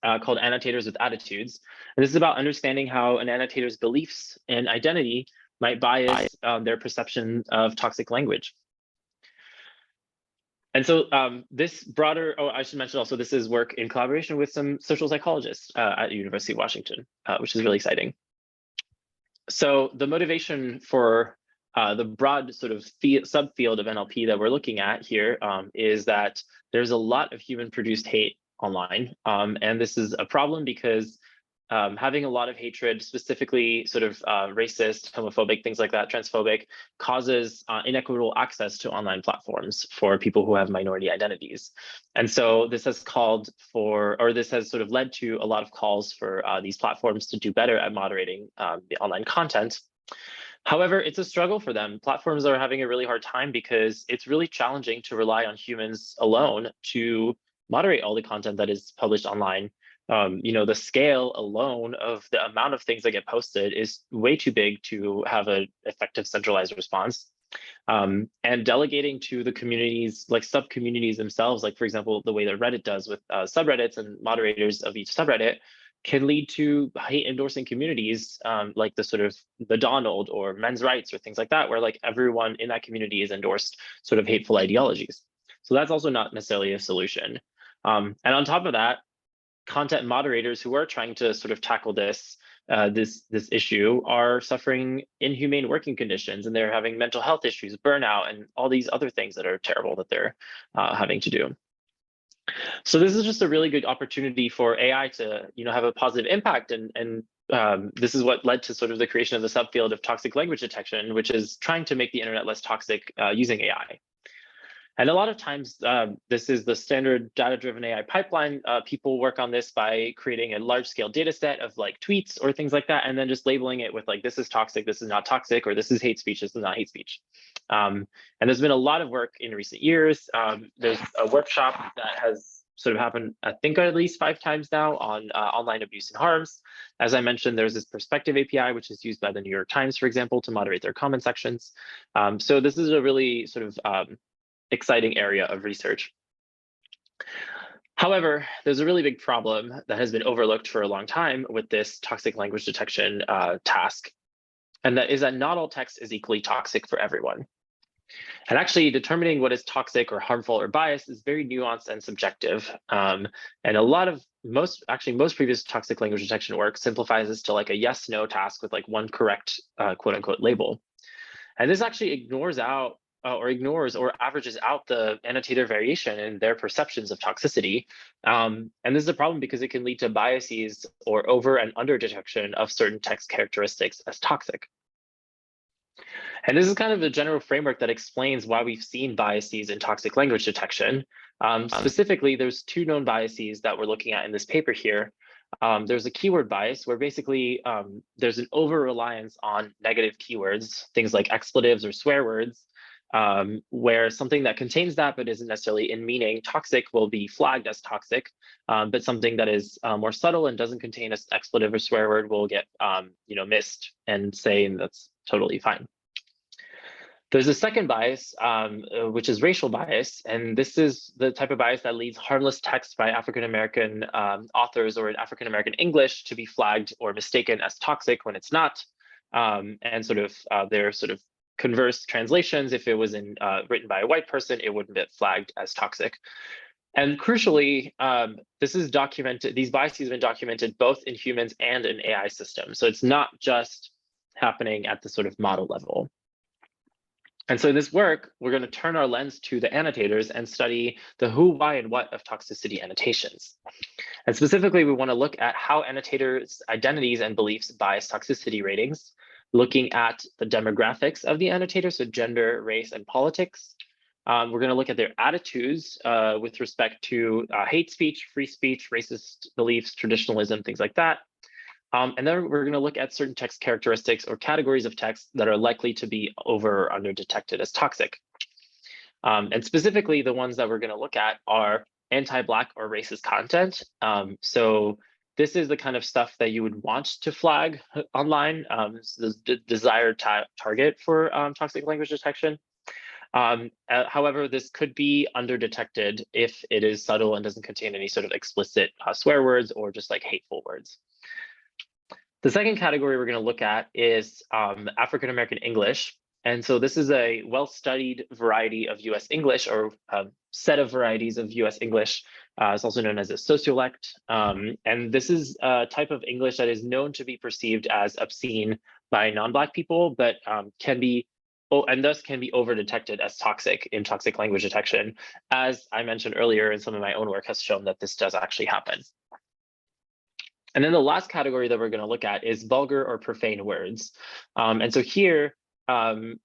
called Annotators with Attitudes. And this is about understanding how an annotator's beliefs and identity might bias their perception of toxic language. And so this broader, I should mention also, this is work in collaboration with some social psychologists at the University of Washington, which is really exciting. So the motivation for the broad sort of subfield of NLP that we're looking at here is that there's a lot of human-produced hate online. And this is a problem because having a lot of hatred, specifically sort of racist, homophobic, things like that, transphobic, causes inequitable access to online platforms for people who have minority identities. And so this has sort of led to a lot of calls for these platforms to do better at moderating the online content. However, it's a struggle for them. Platforms are having a really hard time because it's really challenging to rely on humans alone to moderate all the content that is published online. the scale alone of the amount of things that get posted is way too big to have an effective centralized response. And delegating to the communities, like sub-communities themselves, like for example, the way that Reddit does with subreddits and moderators of each subreddit, can lead to hate endorsing communities, like the Donald or men's rights or things like that, where like everyone in that community is endorsed sort of hateful ideologies. So that's also not necessarily a solution. And on top of that, content moderators who are trying to sort of tackle this issue are suffering inhumane working conditions, and they're having mental health issues, burnout, and all these other things that are terrible that they're having to do. So this is just a really good opportunity for AI to have a positive impact, and this is what led to sort of the creation of the subfield of toxic language detection, which is trying to make the internet less toxic using AI. And a lot of times, this is the standard data-driven AI pipeline. People work on this by creating a large-scale data set of like tweets or things like that, and then just labeling it with like, this is toxic, this is not toxic, or this is hate speech, this is not hate speech. And there's been a lot of work in recent years. There's a workshop that has sort of happened, I think, at least 5 times now on online abuse and harms. As I mentioned, there's this perspective API, which is used by the New York Times, for example, to moderate their comment sections. So this is a really sort of exciting area of research. However, there's a really big problem that has been overlooked for a long time with this toxic language detection task, and that is that not all text is equally toxic for everyone. And actually determining what is toxic or harmful or biased is very nuanced and subjective. And a lot of most previous toxic language detection work simplifies this to like a yes/no task with like one correct quote unquote label. And this actually ignores or averages out the annotator variation in their perceptions of toxicity. And this is a problem because it can lead to biases or over and under detection of certain text characteristics as toxic. And this is kind of the general framework that explains why we've seen biases in toxic language detection. Specifically, there's 2 known biases that we're looking at in this paper here. There's a keyword bias where basically there's an over-reliance on negative keywords, things like expletives or swear words, where something that contains that but isn't necessarily in meaning toxic will be flagged as toxic, but something that is more subtle and doesn't contain an expletive or swear word will get missed and say that's totally fine. There's a second bias, which is racial bias, and this is the type of bias that leads harmless text by African-American authors or in African-American English to be flagged or mistaken as toxic when it's not, and sort of their sort of converse translations, if it was written by a white person, it wouldn't get flagged as toxic. And crucially, this is documented. These biases have been documented both in humans and in AI systems, so it's not just happening at the sort of model level. And so in this work, we're going to turn our lens to the annotators and study the who, why, and what of toxicity annotations. And specifically, we want to look at how annotators' identities and beliefs bias toxicity ratings, looking at the demographics of the annotators, so gender, race, and politics. We're going to look at their attitudes with respect to hate speech, free speech, racist beliefs, traditionalism, things like that. And then we're going to look at certain text characteristics or categories of text that are likely to be over or under detected as toxic. And specifically, the ones that we're going to look at are anti-Black or racist content. So this is the kind of stuff that you would want to flag online, the desired target for toxic language detection. However, this could be under-detected if it is subtle and doesn't contain any sort of explicit swear words or just like hateful words. The second category we're going to look at is African-American English. And so this is a well-studied variety of US English, or set of varieties of US English. It's also known as a sociolect. And this is a type of English that is known to be perceived as obscene by non-Black people, but and thus can be over-detected as toxic in toxic language detection. As I mentioned earlier, and some of my own work has shown that this does actually happen. And then the last category that we're going to look at is vulgar or profane words. And so here, we're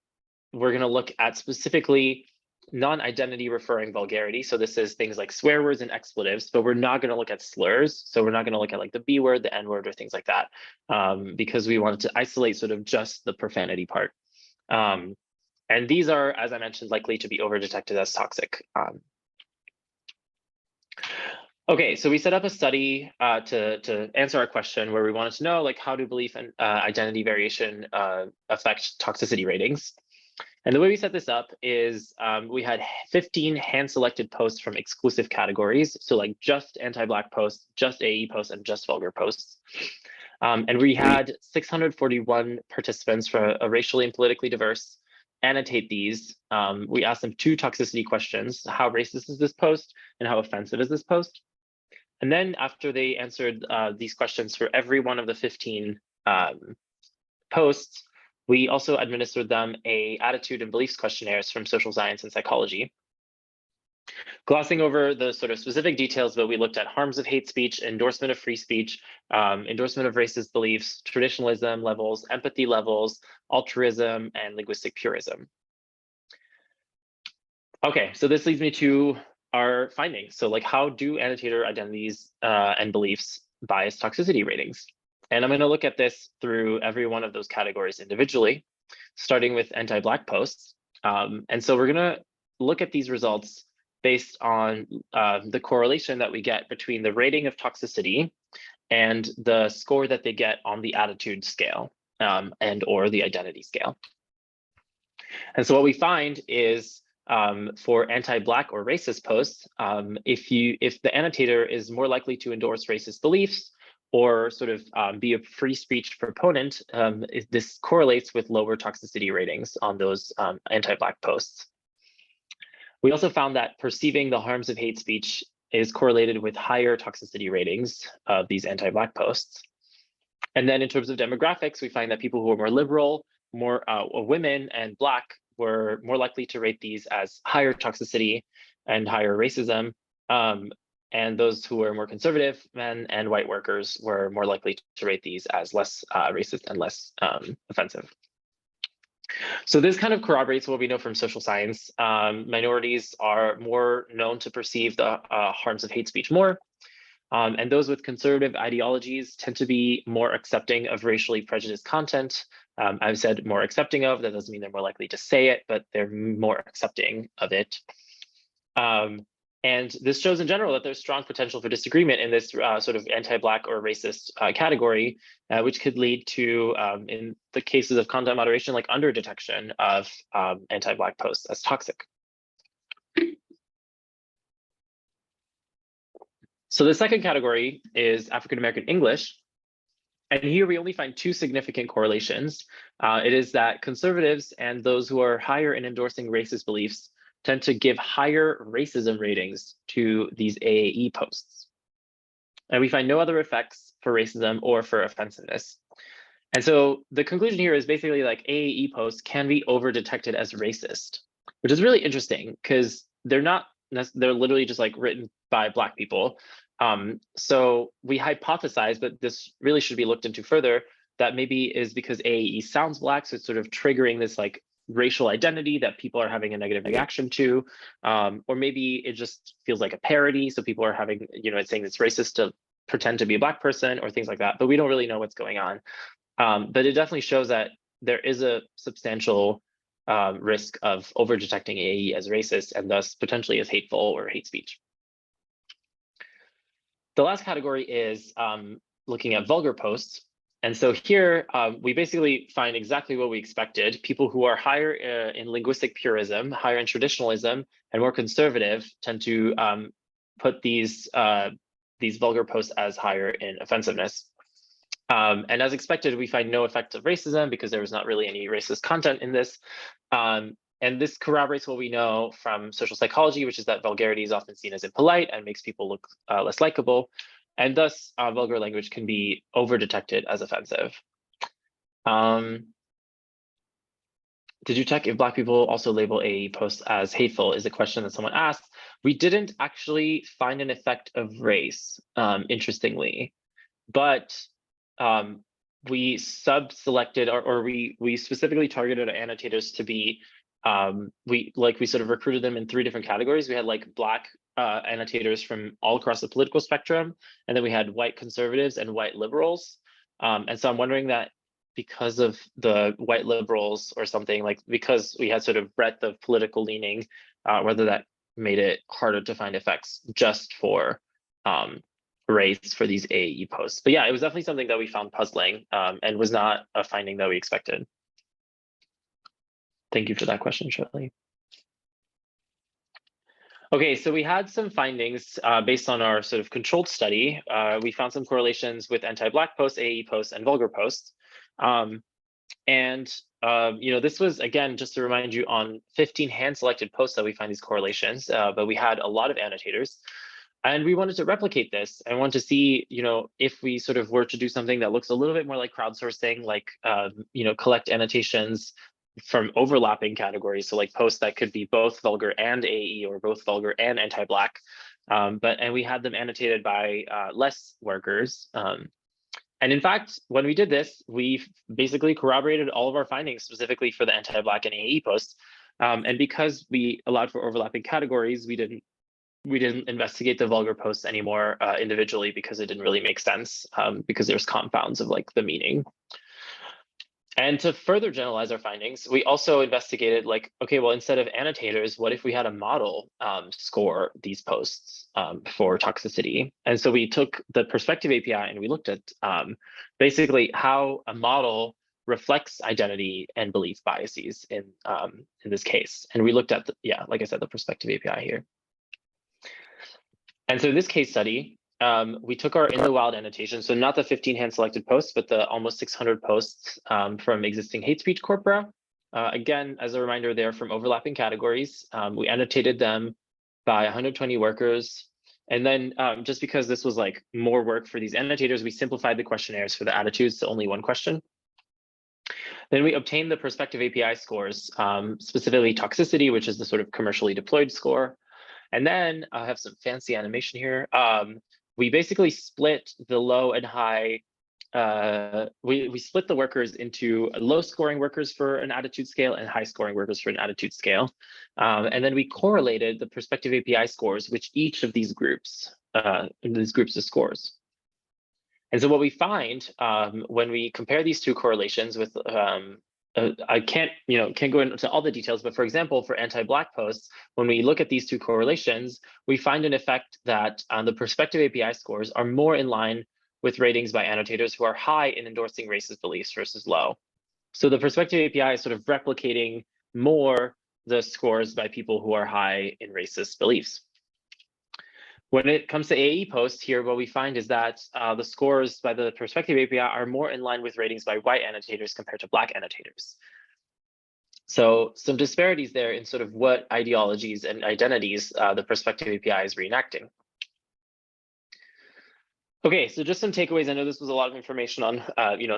going to look at specifically non-identity referring vulgarity. So this is things like swear words and expletives, but we're not going to look at slurs. So we're not going to look at like the B word, the N word, or things like that, because we wanted to isolate sort of just the profanity part. And these are, as I mentioned, likely to be over-detected as toxic. Okay, so we set up a study to answer our question where we wanted to know, like, how do belief and identity variation affect toxicity ratings? And the way we set this up is we had 15 hand-selected posts from exclusive categories. So like just anti-Black posts, just AE posts, and just vulgar posts. And we had 641 participants from a racially and politically diverse annotate these. We asked them 2 toxicity questions: how racist is this post, and how offensive is this post? And then after they answered these questions for every one of the 15 posts, we also administered them a attitude and beliefs questionnaires from social science and psychology. Glossing over the sort of specific details, but we looked at harms of hate speech, endorsement of free speech, endorsement of racist beliefs, traditionalism levels, empathy levels, altruism, and linguistic purism. Okay, so this leads me to our findings. So like, how do annotator identities and beliefs bias toxicity ratings? And I'm going to look at this through every one of those categories individually, starting with anti-Black posts. And so we're going to look at these results based on the correlation that we get between the rating of toxicity and the score that they get on the attitude scale and or the identity scale. And so what we find is for anti-Black or racist posts, if the annotator is more likely to endorse racist beliefs or sort of be a free speech proponent, this correlates with lower toxicity ratings on those anti-Black posts. We also found that perceiving the harms of hate speech is correlated with higher toxicity ratings of these anti-Black posts. And then in terms of demographics, we find that people who are more liberal, more women and Black were more likely to rate these as higher toxicity and higher racism. And those who were more conservative, men and white workers, were more likely to rate these as less racist and less offensive. So this kind of corroborates what we know from social science. Minorities are more known to perceive the harms of hate speech more. And those with conservative ideologies tend to be more accepting of racially prejudiced content. I've said more accepting of, that doesn't mean they're more likely to say it, but they're more accepting of it. And this shows in general that there's strong potential for disagreement in this sort of anti-Black or racist category, which could lead to, in the cases of content moderation, like under detection of anti-Black posts as toxic. So the second category is African American English. And here we only find 2 significant correlations. It is that conservatives and those who are higher in endorsing racist beliefs tend to give higher racism ratings to these AAE posts. And we find no other effects for racism or for offensiveness. And so the conclusion here is basically like AAE posts can be over-detected as racist, which is really interesting because they're literally just like written by Black people. So we hypothesize, but this really should be looked into further, that maybe is because AAE sounds Black, so it's sort of triggering this like racial identity that people are having a negative reaction to, or maybe it just feels like a parody, so people are having, it's saying it's racist to pretend to be a Black person or things like that, but we don't really know what's going on. But it definitely shows that there is a substantial risk of over detecting AAE as racist and thus potentially as hateful or hate speech. The last category is looking at vulgar posts. And so here we basically find exactly what we expected. People who are higher in linguistic purism, higher in traditionalism, and more conservative tend to put these vulgar posts as higher in offensiveness. And as expected, we find no effect of racism because there was not really any racist content in this. And this corroborates what we know from social psychology, which is that vulgarity is often seen as impolite and makes people look less likable. And thus, vulgar language can be over-detected as offensive. Did you check if Black people also label AE posts as hateful, is a question that someone asked. We didn't actually find an effect of race, interestingly. But we sub-selected or we specifically targeted our annotators to be, we sort of recruited them in 3 different categories. We had like Black annotators from all across the political spectrum, and then we had white conservatives and white liberals. And so I'm wondering that because of the white liberals or something, like because we had sort of breadth of political leaning, whether that made it harder to find effects just for rates for these AE posts. But yeah, it was definitely something that we found puzzling and was not a finding that we expected. Thank you for that question, Shirley. Okay, so we had some findings based on our sort of controlled study. We found some correlations with anti-Black posts, AE posts, and vulgar posts. This was, again, just to remind you, on 15 hand-selected posts that we find these correlations, but we had a lot of annotators. And we wanted to replicate this and want to see, if we sort of were to do something that looks a little bit more like crowdsourcing, like, collect annotations from overlapping categories. So like posts that could be both vulgar and AE or both vulgar and anti-Black. And we had them annotated by less workers. And in fact, when we did this, we basically corroborated all of our findings specifically for the anti-Black and AE posts. And because we allowed for overlapping categories, we didn't investigate the vulgar posts anymore individually because it didn't really make sense because there's confounds of like the meaning. And to further generalize our findings, we also investigated like, okay, well, instead of annotators, what if we had a model score these posts for toxicity? And so we took the perspective API and we looked at basically how a model reflects identity and belief biases in this case. And we looked at, like I said, the perspective API here. And so in this case study, we took our in the wild annotation, so not the 15 hand selected posts, but the almost 600 posts from existing hate speech corpora. Again, as a reminder, they're from overlapping categories. We annotated them by 120 workers. And then just because this was like more work for these annotators, we simplified the questionnaires for the attitudes to only one question. Then we obtained the perspective API scores, specifically toxicity, which is the sort of commercially deployed score. And then I have some fancy animation here. We basically split the low and high. We split the workers into low scoring workers for an attitude scale and high scoring workers for an attitude scale. And then we correlated the perspective API scores with each of these groups, of scores. And so what we find when we compare these two correlations with I can't go into all the details, but for example, for anti-Black posts, when we look at these two correlations, we find an effect that the perspective API scores are more in line with ratings by annotators who are high in endorsing racist beliefs versus low. So the perspective API is sort of replicating more the scores by people who are high in racist beliefs. When it comes to AE posts here, what we find is that the scores by the perspective API are more in line with ratings by white annotators compared to Black annotators. So some disparities there in sort of what ideologies and identities the perspective API is reenacting. Okay, so just some takeaways. I know this was a lot of information on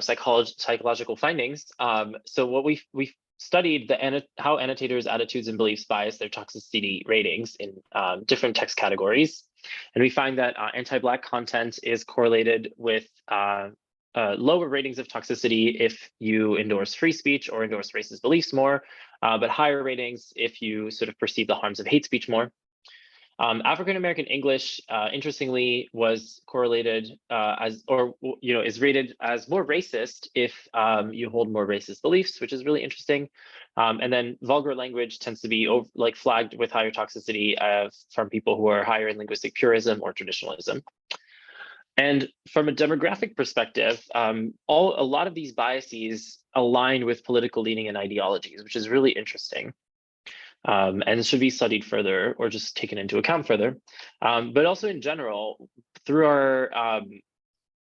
psychological findings. So what we studied how annotators' attitudes and beliefs bias their toxicity ratings in different text categories. And we find that anti-Black content is correlated with lower ratings of toxicity if you endorse free speech or endorse racist beliefs more, but higher ratings if you sort of perceive the harms of hate speech more. African-American English, interestingly, was correlated is rated as more racist if you hold more racist beliefs, which is really interesting. And then vulgar language tends to be flagged with higher toxicity from people who are higher in linguistic purism or traditionalism. And from a demographic perspective, a lot of these biases align with political leaning and ideologies, which is really interesting. And should be studied further or just taken into account further. But also in general, through our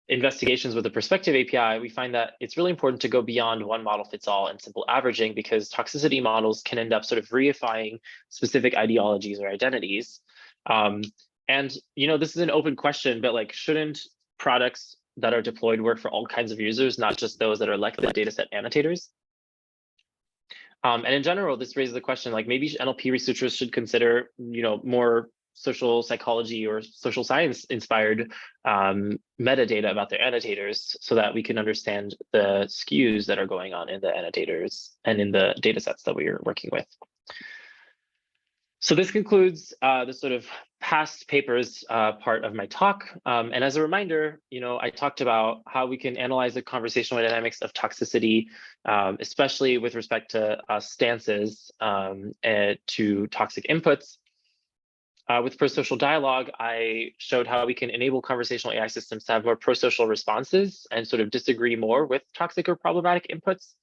investigations with the perspective API, we find that it's really important to go beyond one model fits all and simple averaging, because toxicity models can end up sort of reifying specific ideologies or identities. And this is an open question, but like, shouldn't products that are deployed work for all kinds of users, not just those that are elected dataset annotators? And in general, this raises the question, like maybe NLP researchers should consider, more social psychology or social science inspired metadata about their annotators so that we can understand the skews that are going on in the annotators and in the data sets that we are working with. So this concludes the sort of past papers part of my talk. And as a reminder, I talked about how we can analyze the conversational dynamics of toxicity, especially with respect to stances to toxic inputs. with Prosocial Dialogue, I showed how we can enable conversational AI systems to have more prosocial responses and sort of disagree more with toxic or problematic inputs.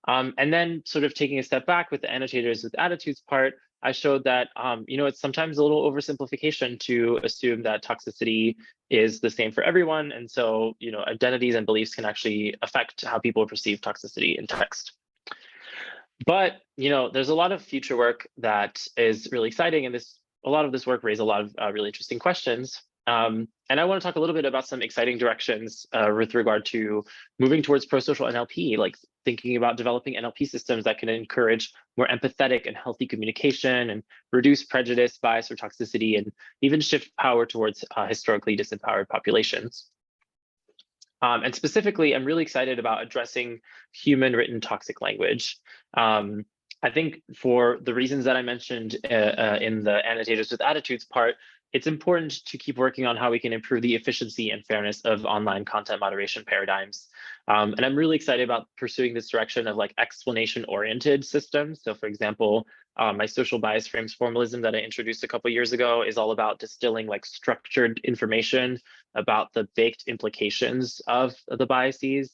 And then sort of taking a step back with the annotators with attitudes part, I showed that, it's sometimes a little oversimplification to assume that toxicity is the same for everyone. And so, identities and beliefs can actually affect how people perceive toxicity in text. But, there's a lot of future work that is really exciting, and a lot of this work raised a lot of really interesting questions. And I want to talk a little bit about some exciting directions with regard to moving towards prosocial NLP, like thinking about developing NLP systems that can encourage more empathetic and healthy communication and reduce prejudice, bias, or toxicity, and even shift power towards historically disempowered populations. And specifically, I'm really excited about addressing human written toxic language. I think for the reasons that I mentioned in the annotators with attitudes part, it's important to keep working on how we can improve the efficiency and fairness of online content moderation paradigms. And I'm really excited about pursuing this direction of like explanation-oriented systems. So for example, my social bias frames formalism that I introduced a couple years ago is all about distilling like structured information about the baked implications of the biases.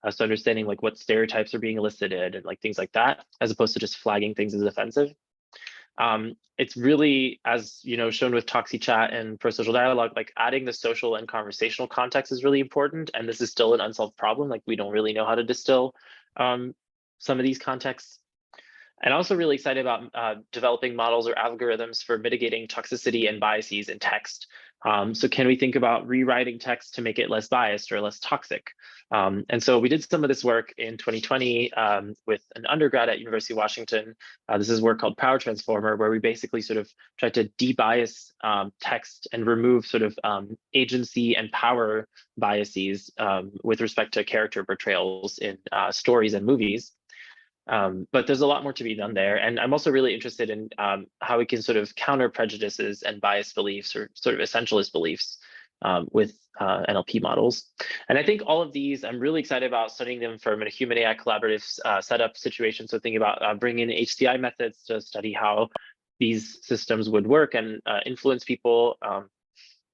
So understanding like what stereotypes are being elicited and like things like that, as opposed to just flagging things as offensive. It's really, as shown with ToxiChat and Prosocial Dialogue, like adding the social and conversational context is really important. And this is still an unsolved problem. Like we don't really know how to distill some of these contexts. And also really excited about developing models or algorithms for mitigating toxicity and biases in text. So can we think about rewriting text to make it less biased or less toxic? And so we did some of this work in 2020 with an undergrad at University of Washington. This is work called Power Transformer, where we basically sort of tried to debias text and remove sort of agency and power biases with respect to character portrayals in stories and movies. But there's a lot more to be done there. And I'm also really interested in how we can sort of counter prejudices and biased beliefs or sort of essentialist beliefs with NLP models. And I think all of these, I'm really excited about studying them from a human AI collaborative setup situation. So thinking about bringing in HCI methods to study how these systems would work and influence people,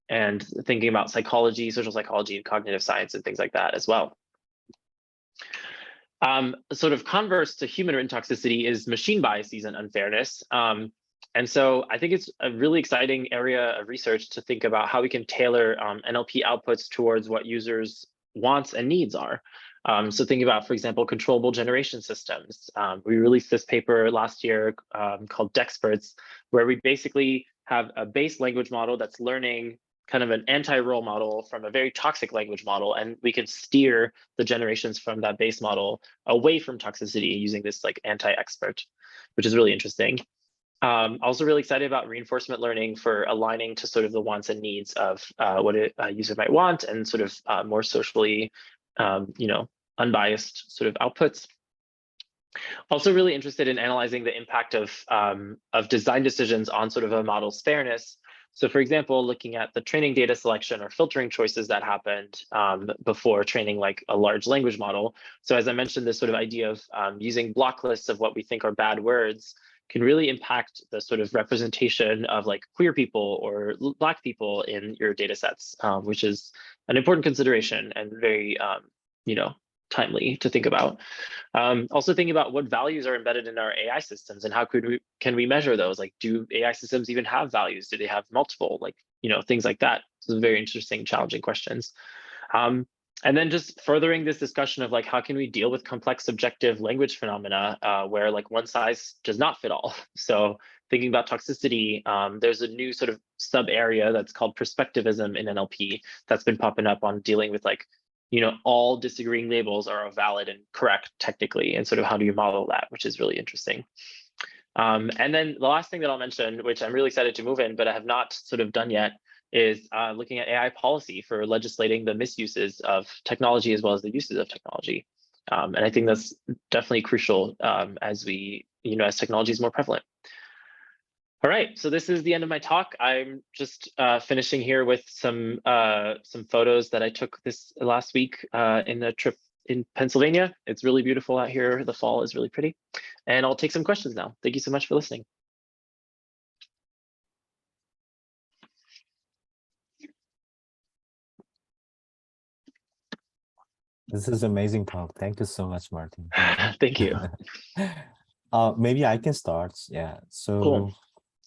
and thinking about psychology, social psychology, and cognitive science and things like that as well. Sort of converse to human written toxicity is machine biases and unfairness. And so I think it's a really exciting area of research to think about how we can tailor NLP outputs towards what users' wants and needs are. So thinking about, for example, controllable generation systems. We released this paper last year called Dexperts, where we basically have a base language model that's learning kind of an anti-role model from a very toxic language model, and we can steer the generations from that base model away from toxicity using this like anti-expert, which is really interesting. Also really excited about reinforcement learning for aligning to sort of the wants and needs of what a user might want and sort of more socially, unbiased sort of outputs. Also really interested in analyzing the impact of design decisions on sort of a model's fairness. So for example, looking at the training data selection or filtering choices that happened before training like a large language model. So as I mentioned, this sort of idea of using block lists of what we think are bad words can really impact the sort of representation of like queer people or Black people in your data sets, which is an important consideration and very, timely to think about. Also thinking about what values are embedded in our AI systems and how can we measure those? Like, do AI systems even have values? Do they have multiple, like, things like that? So very interesting, challenging questions. And then just furthering this discussion of like, how can we deal with complex subjective language phenomena where like one size does not fit all? So thinking about toxicity, there's a new sort of sub area that's called perspectivism in NLP that's been popping up on dealing with like, all disagreeing labels are valid and correct technically, and sort of how do you model that, which is really interesting. And then the last thing that I'll mention, which I'm really excited to move in, but I have not sort of done yet, is looking at AI policy for legislating the misuses of technology as well as the uses of technology. And I think that's definitely crucial as we, as technology is more prevalent. All right, so this is the end of my talk. I'm just finishing here with some photos that I took this last week in a trip in Pennsylvania. It's really beautiful out here. The fall is really pretty. And I'll take some questions now. Thank you so much for listening. This is amazing talk. Thank you so much, Maarten. Thank you. Thank you. Maybe I can start. Yeah. So Cool.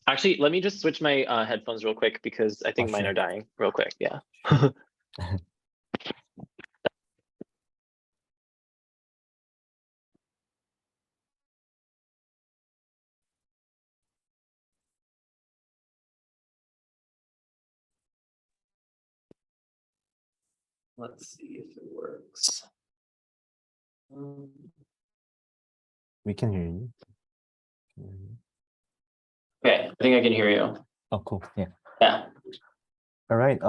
Actually, let me just switch my headphones real quick because I think mine sure. are dying real quick. Yeah. Let's see if it works. We can hear you. Can you hear me? Okay, I think I can hear you. Oh, cool. Yeah. Yeah. All right.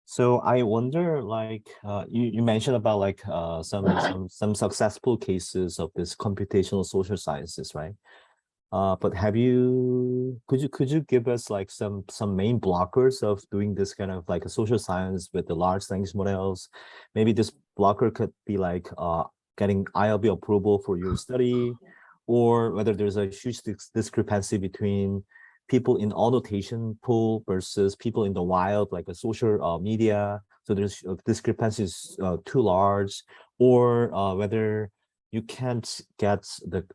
So I wonder, like, you mentioned about like some successful cases of this computational social sciences, right? But could you give us like some main blockers of doing this kind of like a social science with the large language models? Maybe this blocker could be like getting ILB approval for your study, or whether there's a huge discrepancy between people in annotation pool versus people in the wild, like a social media. So there's discrepancies too large, or whether you can't get the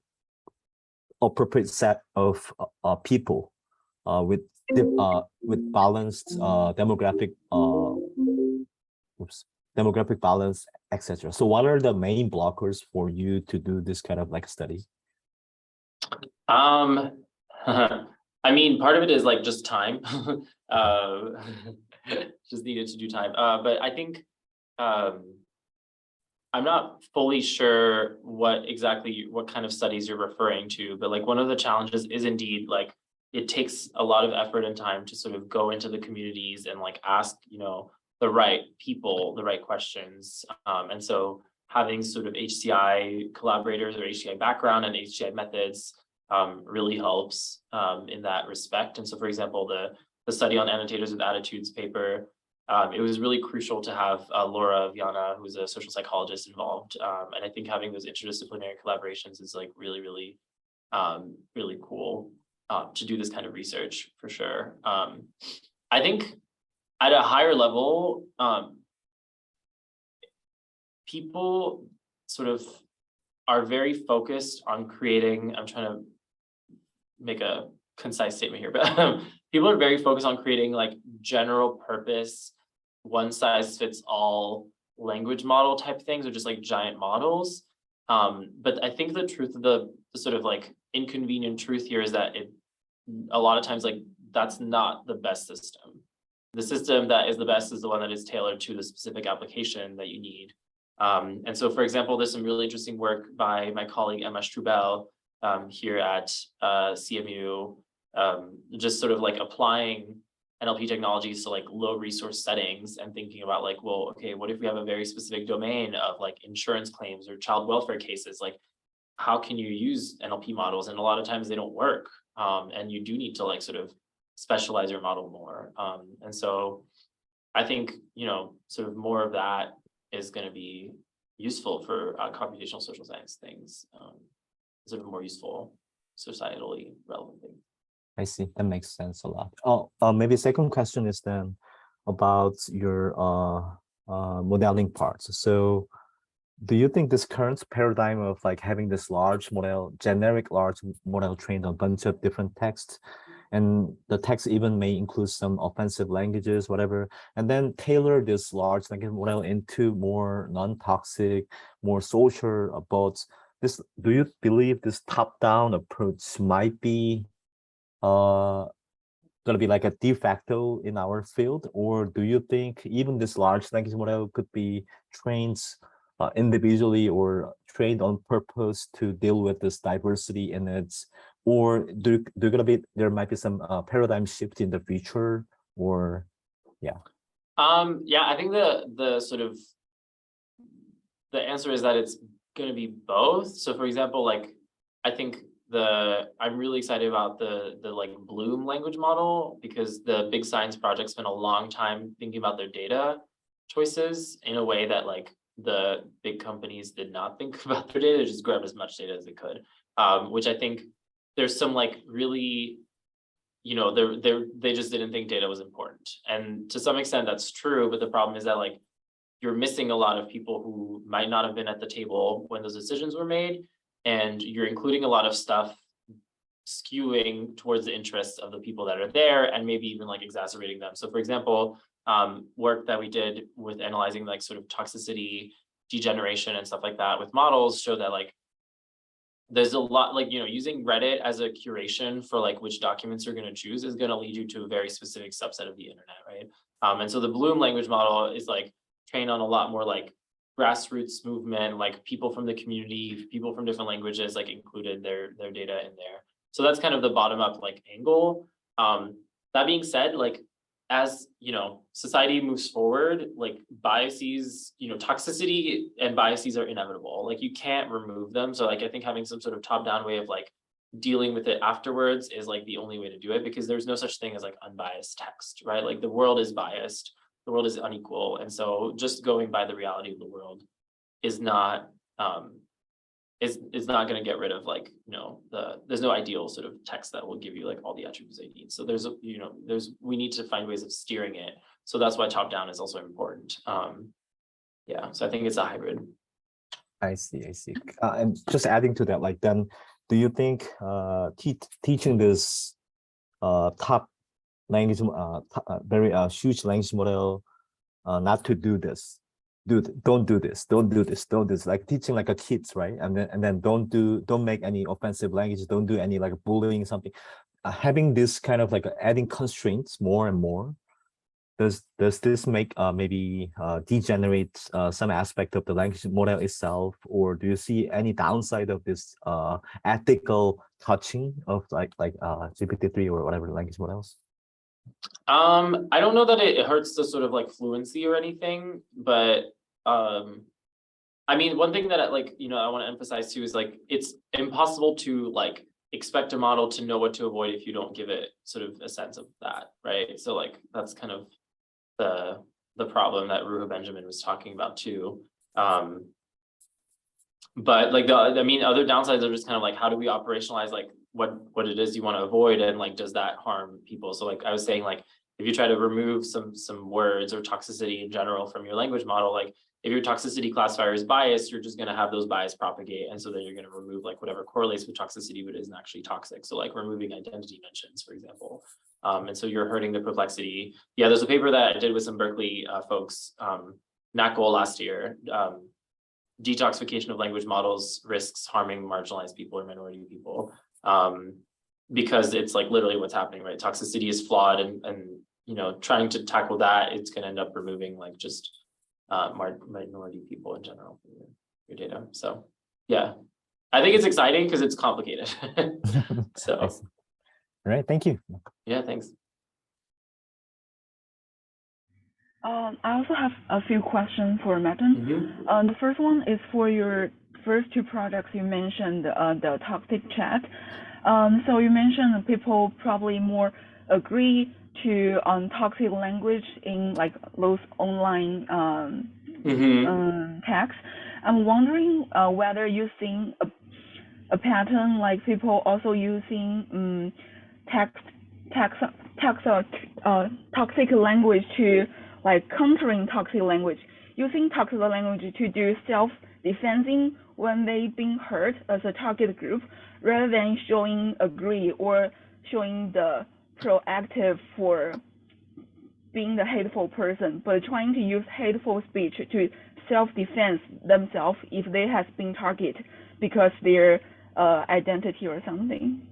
appropriate set of people with balanced demographic balance, etc. So what are the main blockers for you to do this kind of like study? I mean, part of it is like just time. uh, just needed to do time. But I think I'm not fully sure what kind of studies you're referring to, but like one of the challenges is indeed like it takes a lot of effort and time to sort of go into the communities and like ask, the right people, the right questions. And so having sort of HCI collaborators or HCI background and HCI methods really helps in that respect. And so, for example, the study on annotators with attitudes paper, it was really crucial to have Laura Viana, who's a social psychologist, involved. And I think having those interdisciplinary collaborations is like really, really, really cool to do this kind of research for sure. I think at a higher level, people sort of are very focused on creating, I'm trying to make a concise statement here, but people are very focused on creating like general purpose, one size fits all language model type things, or just like giant models. But I think the truth of the sort of like inconvenient truth here is that a lot of times like that's not the best system. The system that is the best is the one that is tailored to the specific application that you need. And so, for example, there's some really interesting work by my colleague Emma Strubel here at CMU, just sort of like applying NLP technologies to like low resource settings and thinking about like, well, okay, what if we have a very specific domain of like insurance claims or child welfare cases? Like, how can you use NLP models? And a lot of times they don't work. And you do need to like sort of specialize your model more. And so I think, sort of more of that is going to be useful for computational social science things, sort of more useful, societally relevant things. I see. That makes sense a lot. Oh, maybe second question is then about your modeling parts. So do you think this current paradigm of like having this generic large model trained on a bunch of different texts, and the text even may include some offensive languages, whatever, and then tailor this large language model into more non-toxic, more social bots? Do you believe this top-down approach might be going to be like a de facto in our field, or do you think even this large language model could be trained individually or trained on purpose to deal with this diversity in its, or there might be some paradigm shift in the future, or yeah? Yeah, I think the sort of the answer is that it's going to be both. So, for example, like I think I'm really excited about the like Bloom language model, because the big science project spent a long time thinking about their data choices in a way that like the big companies did not think about their data. They just grabbed as much data as they could, which I think there's some like really, they just didn't think data was important. And to some extent that's true, but the problem is that like you're missing a lot of people who might not have been at the table when those decisions were made, and you're including a lot of stuff skewing towards the interests of the people that are there, and maybe even like exacerbating them. So for example, work that we did with analyzing like sort of toxicity, degeneration and stuff like that with models show that like there's a lot, like, using Reddit as a curation for like which documents you're going to choose is going to lead you to a very specific subset of the internet, right? And so the Bloom language model is like trained on a lot more like grassroots movement, like people from the community, people from different languages, like included their data in there. So that's kind of the bottom up like angle. That being said, like, as society moves forward, like biases, toxicity and biases are inevitable. Like you can't remove them. So like I think having some sort of top-down way of like dealing with it afterwards is like the only way to do it, because there's no such thing as like unbiased text, right? Like the world is biased, the world is unequal, and so just going by the reality of the world is not is not going to get rid of like there's no ideal sort of text that will give you like all the attributes they need. So there's we need to find ways of steering it. So that's why top down is also important. Yeah, so I think it's a hybrid. I see. And just adding to that, like, then do you think teaching this top language very huge language model not to do this, don't do this, like teaching like a kids, right? And then don't make any offensive language, don't do any like bullying something, having this kind of like adding constraints more and more, does this make maybe degenerate some aspect of the language model itself, or do you see any downside of this ethical touching of like GPT-3 or whatever language models? I don't know that it hurts the sort of like fluency or anything, but I mean, one thing that I want to emphasize too is like it's impossible to like expect a model to know what to avoid if you don't give it sort of a sense of that, right? So like that's kind of the problem that Ruha Benjamin was talking about too. But like other downsides are just kind of like, how do we operationalize like what it is you want to avoid, and like does that harm people? So like I was saying, like if you try to remove some words or toxicity in general from your language model, like if your toxicity classifier is biased, you're just going to have those bias propagate, and so then you're going to remove like whatever correlates with toxicity but isn't actually toxic. So like removing identity mentions, for example. And so you're hurting the complexity. Yeah, there's a paper that I did with some Berkeley folks, NACL last year. Detoxification of language models risks harming marginalized people or minority people, because it's like literally what's happening, right? Toxicity is flawed, and trying to tackle that, it's going to end up removing like just minority people in general from your data. So yeah, I think it's exciting because it's complicated. So all right, thank you. Yeah, thanks. I also have a few questions for Maarten. Mm-hmm. The first one is for your first two projects you mentioned, the ToxiChat. So you mentioned that people probably more agree to toxic language in like those online tags. I'm wondering whether you've seen a pattern like people also using toxic language to like countering toxic language, using toxic language to do self-defending when they've been hurt as a target group, rather than showing agree or showing the proactive for being the hateful person, but trying to use hateful speech to self-defense themselves if they have been targeted because their identity or something.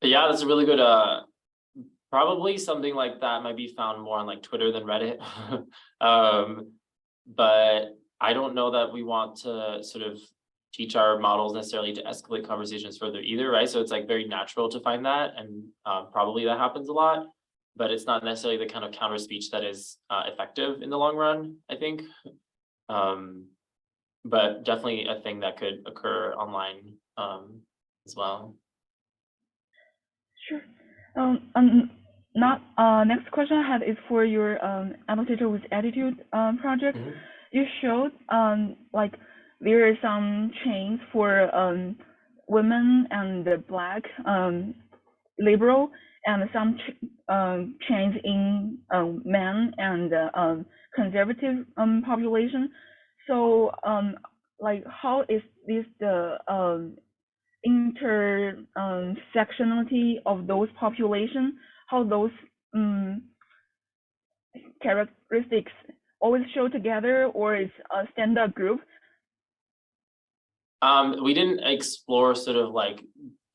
Yeah, that's a really good probably something like that might be found more on like Twitter than Reddit. But I don't know that we want to sort of teach our models necessarily to escalate conversations further either, right? So it's like very natural to find that, and probably that happens a lot, but it's not necessarily the kind of counter speech that is effective in the long run, I think. But definitely a thing that could occur online as well. Sure. Next question I had is for your annotator with attitude project. Mm-hmm. You showed like there are some chains for women and the Black liberal and some change in men and conservative population. So like how is this the intersectionality of those populations? How those characteristics always show together, or is a stand-up group? We didn't explore sort of like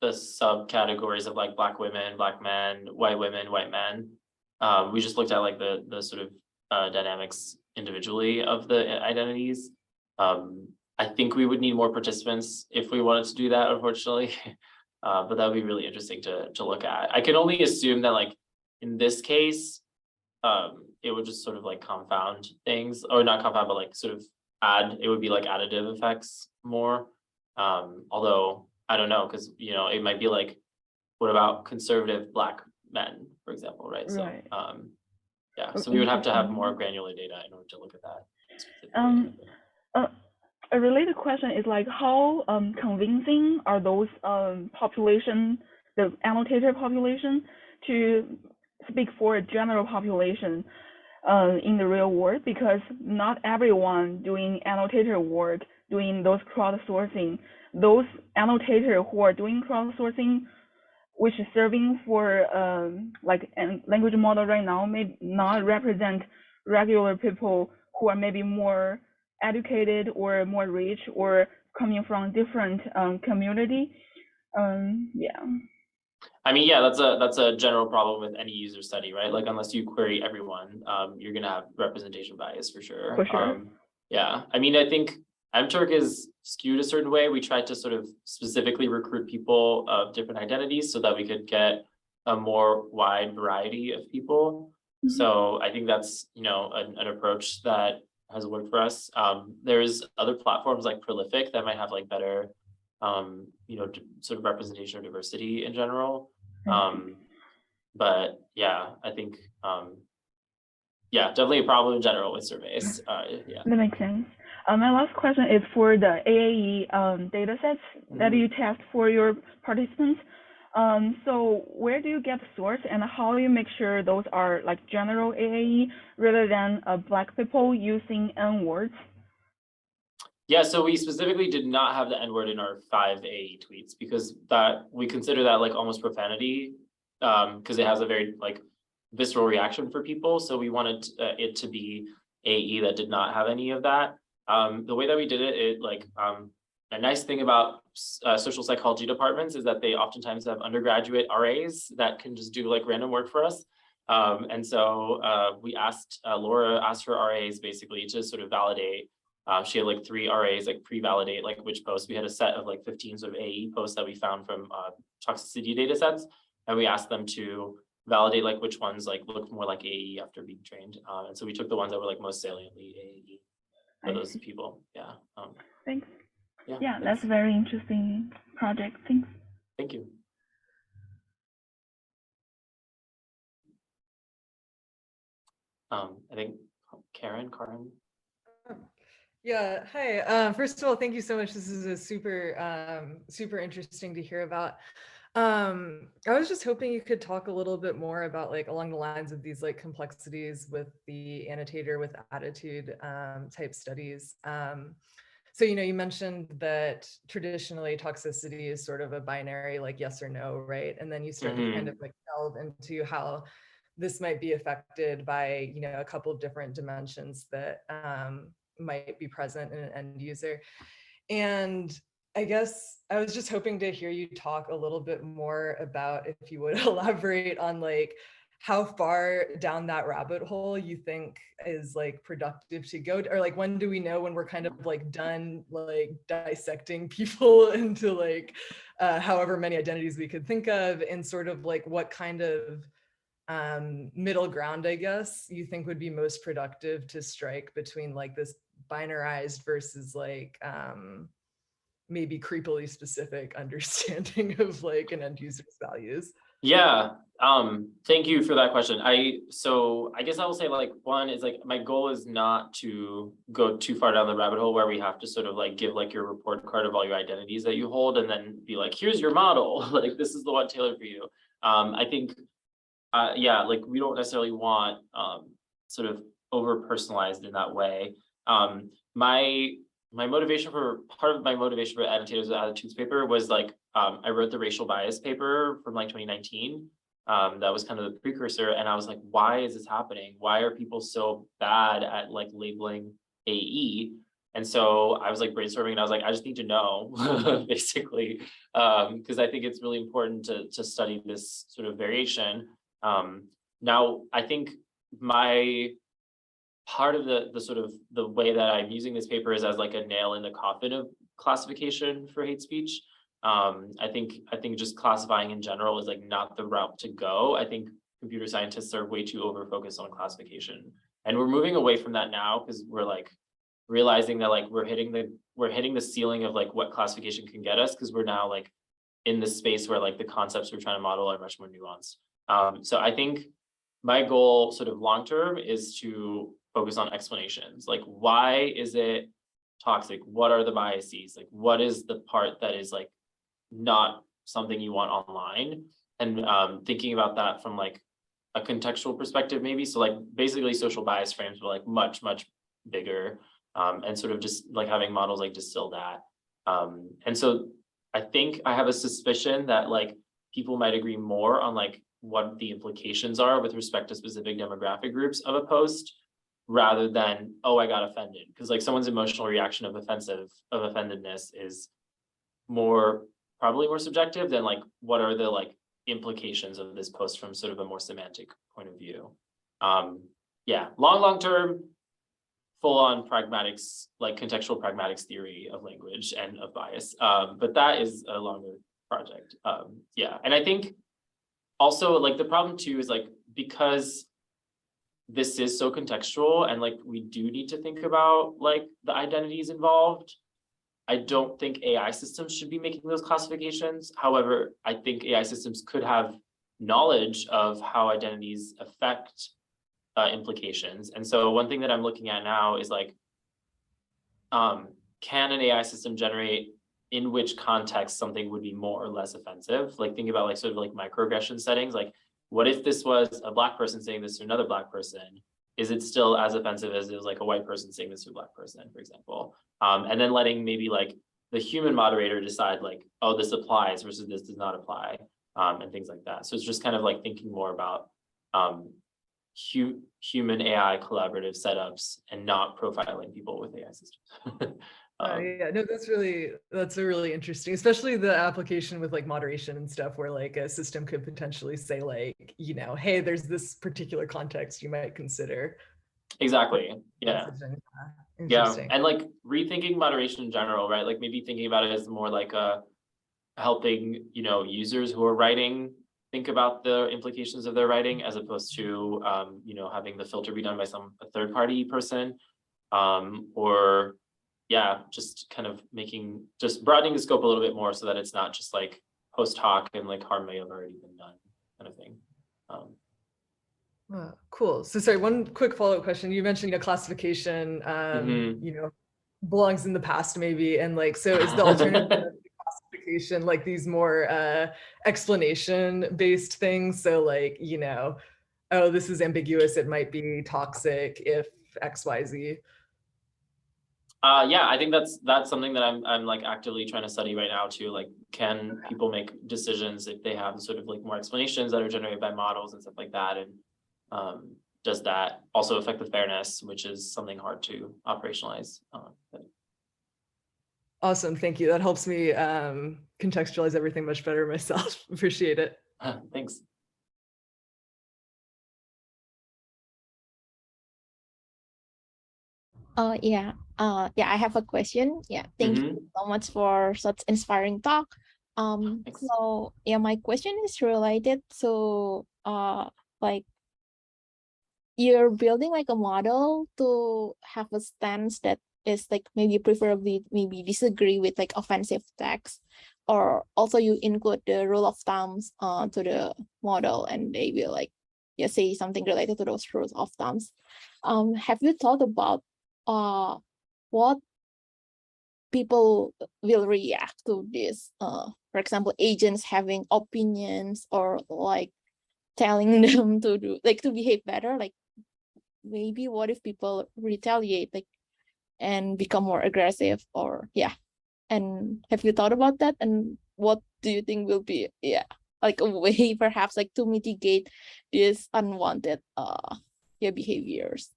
the subcategories of like Black women, Black men, white women, white men. We just looked at like the sort of dynamics individually of the identities. I think we would need more participants if we wanted to do that, unfortunately. But that would be really interesting to look at. I can only assume that like in this case, it would just sort of like confound things, or not confound, but like sort of add, it would be like additive effects more. Although I don't know, because you know, it might be like, what about conservative Black men, for example, right? Right. So yeah, so we would have to have more granular data in order to look at that. A related question is like, how convincing are those population, the annotator population, to speak for a general population in the real world? Because not everyone doing annotator work, doing those crowdsourcing, those annotators who are doing crowdsourcing, which is serving for like a language model right now, may not represent regular people who are maybe more educated or more rich or coming from different community. Yeah. I mean, yeah, that's a general problem with any user study, right? Like unless you query everyone, you're gonna have representation bias for sure. For sure. Yeah, I mean, I think MTurk is skewed a certain way. We tried to sort of specifically recruit people of different identities so that we could get a more wide variety of people. Mm-hmm. So I think that's, you know, an approach that has worked for us. There's other platforms like Prolific that might have like better, you know, sort of representation or diversity in general. But yeah, I think, yeah, definitely a problem in general with surveys. Yeah. That makes sense. My last question is for the AAE datasets that you test for your participants. So where do you get the source, and how do you make sure those are like general AAE rather than Black people using N words? Yeah, so we specifically did not have the N word in our 5 AAE tweets because that we consider that like almost profanity, because it has a very like visceral reaction for people. So we wanted it to be AE that did not have any of that. The way that we did it, a nice thing about social psychology departments is that they oftentimes have undergraduate RAs that can just do like random work for us. And so we asked, Laura asked her RAs basically to sort of validate. She had like 3 RAs like pre-validate like which posts. We had a set of like 15 sort of AE posts that we found from Toxicity data sets. And we asked them to validate like which ones like looked more like AE after being trained. And so we took the ones that were like most saliently AE for those people. Yeah. Thanks. Yeah, thanks. That's a very interesting project. Thanks. Thank you. I think Karen. Yeah, hi. First of all, thank you so much. This is a super interesting to hear about. I was just hoping you could talk a little bit more about like along the lines of these like complexities with the annotator with attitude type studies. So, you know, you mentioned that traditionally toxicity is sort of a binary, like yes or no, right? And then you start to kind of like delve into how this might be affected by, you know, a couple of different dimensions that might be present in an end user. And I guess I was just hoping to hear you talk a little bit more about, if you would elaborate on like how far down that rabbit hole you think is like productive to go, or like when do we know when we're kind of like done like dissecting people into like however many identities we could think of, and sort of like what kind of middle ground, I guess, you think would be most productive to strike between like this binarized versus like maybe creepily specific understanding of like an end user's values? Yeah, thank you for that question. So I guess I will say like one is like my goal is not to go too far down the rabbit hole where we have to sort of like give like your report card of all your identities that you hold and then be like, here's your model, like this is the one tailored for you. I think yeah, like we don't necessarily want sort of over personalized in that way. My motivation for part of my motivation for annotators of attitudes paper was like I wrote the racial bias paper from like 2019. That was kind of the precursor, and I was like, why is this happening? Why are people so bad at like labeling AE? And so I was like brainstorming, and I was like, I just need to know, basically, because I think it's really important to study this sort of variation. Now, I think my part of the sort of the way that I'm using this paper is as like a nail in the coffin of classification for hate speech. I think just classifying in general is like not the route to go. I think computer scientists are way too over focused on classification, and we're moving away from that now because we're like realizing that like we're hitting the ceiling of like what classification can get us, because we're now like in this space where like the concepts we're trying to model are much more nuanced. So I think my goal sort of long term is to focus on explanations. Like, why is it toxic? What are the biases? Like, what is the part that is like not something you want online? And thinking about that from like a contextual perspective, maybe. So like basically social bias frames were like much bigger, and sort of just like having models like distill that. And so I think I have a suspicion that like people might agree more on like what the implications are with respect to specific demographic groups of a post, rather than, oh, I got offended. Because like someone's emotional reaction of offendedness is probably more subjective than like what are the like implications of this post from sort of a more semantic point of view. Yeah, long term, full on pragmatics, like contextual pragmatics theory of language and of bias. But that is a longer project. Yeah, and I think also like the problem too is like, because this is so contextual and like we do need to think about like the identities involved, I don't think AI systems should be making those classifications. However, I think AI systems could have knowledge of how identities affect implications. And so one thing that I'm looking at now is like, can an AI system generate in which context something would be more or less offensive? Like think about like sort of like microaggression settings. Like, what if this was a Black person saying this to another Black person? Is it still as offensive as it was like a white person saying this to a Black person, for example? And then letting maybe like the human moderator decide like, oh, this applies versus this does not apply, and things like that. So it's just kind of like thinking more about human AI collaborative setups and not profiling people with AI systems. Yeah, no, that's a really interesting, especially the application with like moderation and stuff, where like a system could potentially say like, you know, hey, there's this particular context you might consider. Exactly. Yeah. Interesting. Yeah, and like rethinking moderation in general, right? Like maybe thinking about it as more like helping, you know, users who are writing think about the implications of their writing, as opposed to you know, having the filter be done by a third party person, or yeah, just kind of broadening the scope a little bit more so that it's not just like post hoc and like harm may have already been done kind of thing. Cool. So sorry, one quick follow-up question. You mentioned, you know, classification, you know, belongs in the past maybe, and like, so is the alternative to classification like these more explanation-based things? So like, you know, oh, this is ambiguous, it might be toxic if XYZ. Yeah, I think that's something that I'm like actively trying to study right now too. Like, can people make decisions if they have sort of like more explanations that are generated by models and stuff like that? And does that also affect the fairness, which is something hard to operationalize? Awesome, thank you. That helps me contextualize everything much better myself. Appreciate it. Thanks. Yeah, I have a question. Yeah, thank you so much for such inspiring talk. So yeah, my question is related to like you're building like a model to have a stance that is like maybe preferably maybe disagree with like offensive text, or also you include the rule of thumbs to the model and they will like say something related to those rules of thumbs. Have you thought about what people will react to this? For example, agents having opinions or like telling them to do, like, to behave better. Like, maybe what if people retaliate, like, and become more aggressive, or yeah. And have you thought about that? And what do you think will be, like a way perhaps like to mitigate these unwanted behaviors?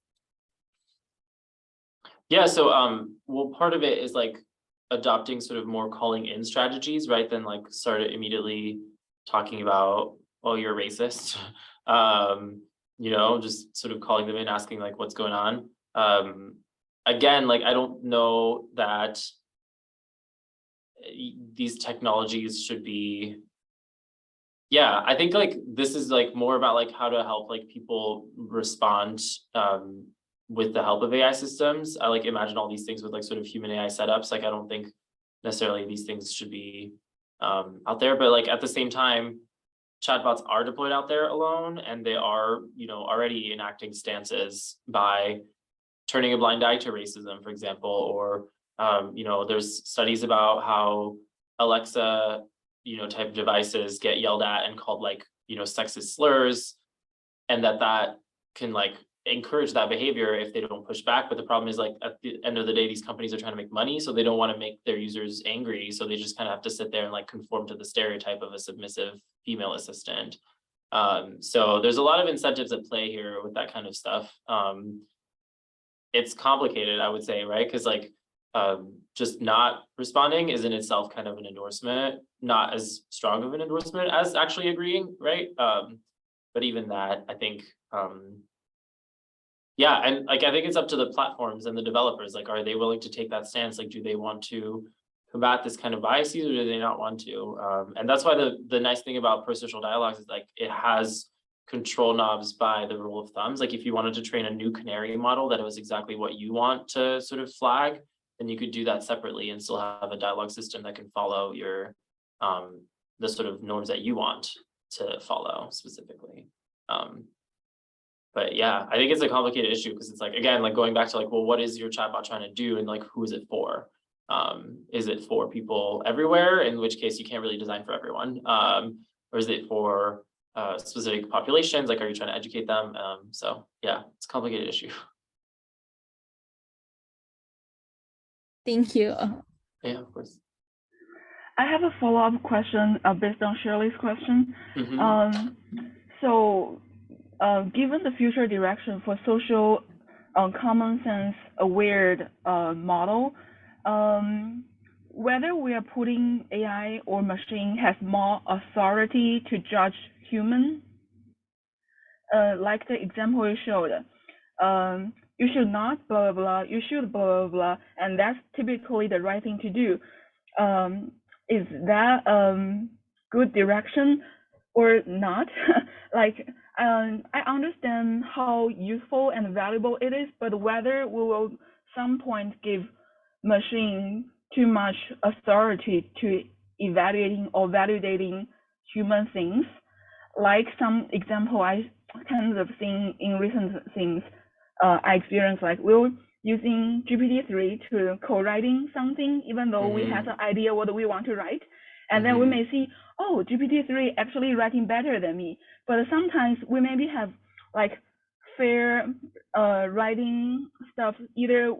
Yeah, so well, part of it is like adopting sort of more calling in strategies, right? Than like start immediately talking about, oh, you're racist. You know, just sort of calling them in, asking like what's going on. Again, like I don't know that these technologies should be, yeah, I think like this is like more about like how to help like people respond with the help of AI systems. I like imagine all these things with like sort of human AI setups. Like I don't think necessarily these things should be out there, but like at the same time, chatbots are deployed out there alone, and they are, you know, already enacting stances by turning a blind eye to racism, for example, or you know, there's studies about how Alexa, you know, type devices get yelled at and called like, you know, sexist slurs, and that can like encourage that behavior if they don't push back. But the problem is like at the end of the day, these companies are trying to make money, so they don't want to make their users angry, so they just kind of have to sit there and like conform to the stereotype of a submissive female assistant. So there's a lot of incentives at play here with that kind of stuff. It's complicated, I would say, right? Because like just not responding is in itself kind of an endorsement, not as strong of an endorsement as actually agreeing, right? But even that, I think, yeah, and like I think it's up to the platforms and the developers. Like, are they willing to take that stance? Like, do they want to combat this kind of biases, or do they not want to? And that's why the nice thing about Prosocial Dialogues is like it has control knobs by the rule of thumbs. Like if you wanted to train a new Canary model that was exactly what you want to sort of flag, then you could do that separately and still have a dialogue system that can follow your the sort of norms that you want to follow specifically. But yeah, I think it's a complicated issue because it's like, again, like going back to like, well, what is your chatbot trying to do, and like who is it for? Is it for people everywhere, in which case you can't really design for everyone? Or is it for specific populations? Like, are you trying to educate them? So yeah, it's a complicated issue. Thank you. Yeah, of course. I have a follow-up question based on Shirley's question. So given the future direction for social common sense aware model, whether we are putting AI or machine has more authority to judge human, like the example you showed, you should not blah, blah, blah, you should blah, blah, blah, and that's typically the right thing to do. Is that good direction or not? Like, I understand how useful and valuable it is, but whether we will some point give machine too much authority to evaluating or validating human things, like some example I kind of seen in recent things I experienced, like we're using GPT-3 to co-writing something, even though we have an idea what we want to write. And then we may see, oh, GPT-3 actually writing better than me. But sometimes we maybe have like fair writing stuff, either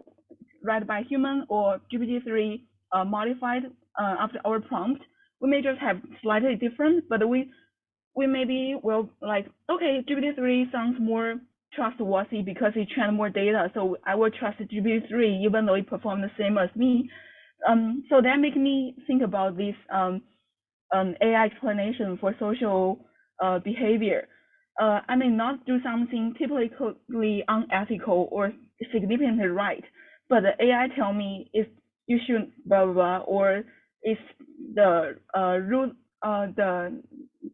read by human or GPT-3 modified after our prompt. We may just have slightly different, but we maybe will like, okay, GPT-3 sounds more trustworthy because it trained more data, so I will trust GPT-3 even though it performed the same as me. So that makes me think about this AI explanation for social behavior. I may not do something typically unethical or significantly right, but the AI tell me if you should blah blah blah, or if the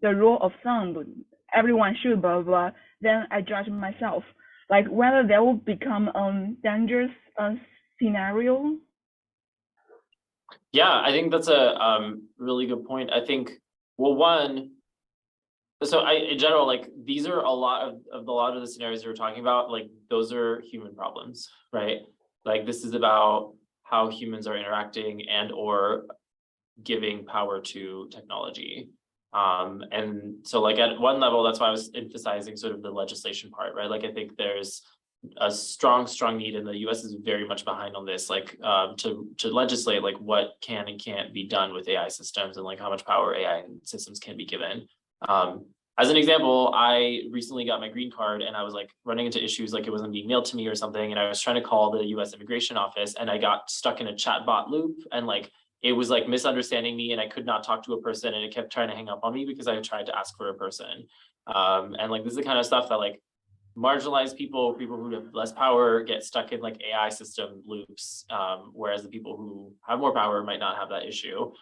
rule of thumb everyone should blah blah blah, then I judge myself, like whether that will become dangerous scenario. Yeah, I think that's a really good point. I think, well, one, so in general, like these are a lot of the scenarios you're talking about, like those are human problems, right? Like this is about how humans are interacting and or giving power to technology. And so like at one level, that's why I was emphasizing sort of the legislation part, right? Like I think there's a strong need, and the US is very much behind on this, like to legislate like what can and can't be done with AI systems, and like how much power AI systems can be given. As an example, I recently got my green card, and I was like running into issues like it wasn't being mailed to me or something, and I was trying to call the US Immigration Office, and I got stuck in a chatbot loop, and like it was like misunderstanding me, and I could not talk to a person, and it kept trying to hang up on me because I tried to ask for a person. And like this is the kind of stuff that like marginalized people who have less power get stuck in like AI system loops, whereas the people who have more power might not have that issue.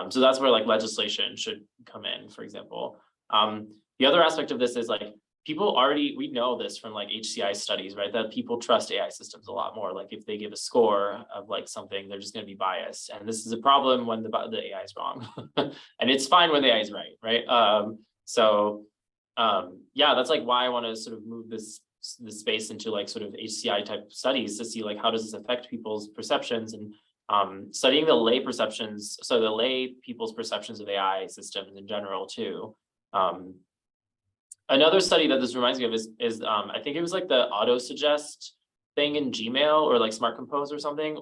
So that's where like legislation should come in, for example. The other aspect of this is like people already, we know this from like HCI studies, right? That people trust AI systems a lot more. Like if they give a score of like something, they're just going to be biased. And this is a problem when the AI is wrong. And it's fine when the AI is right, right? Yeah, that's like why I want to sort of move this space into like sort of HCI type studies to see like how does this affect people's perceptions, and studying the lay perceptions, so the lay people's perceptions of AI systems in general too. Another study that this reminds me of is I think it was like the auto suggest thing in Gmail or like Smart Compose or something,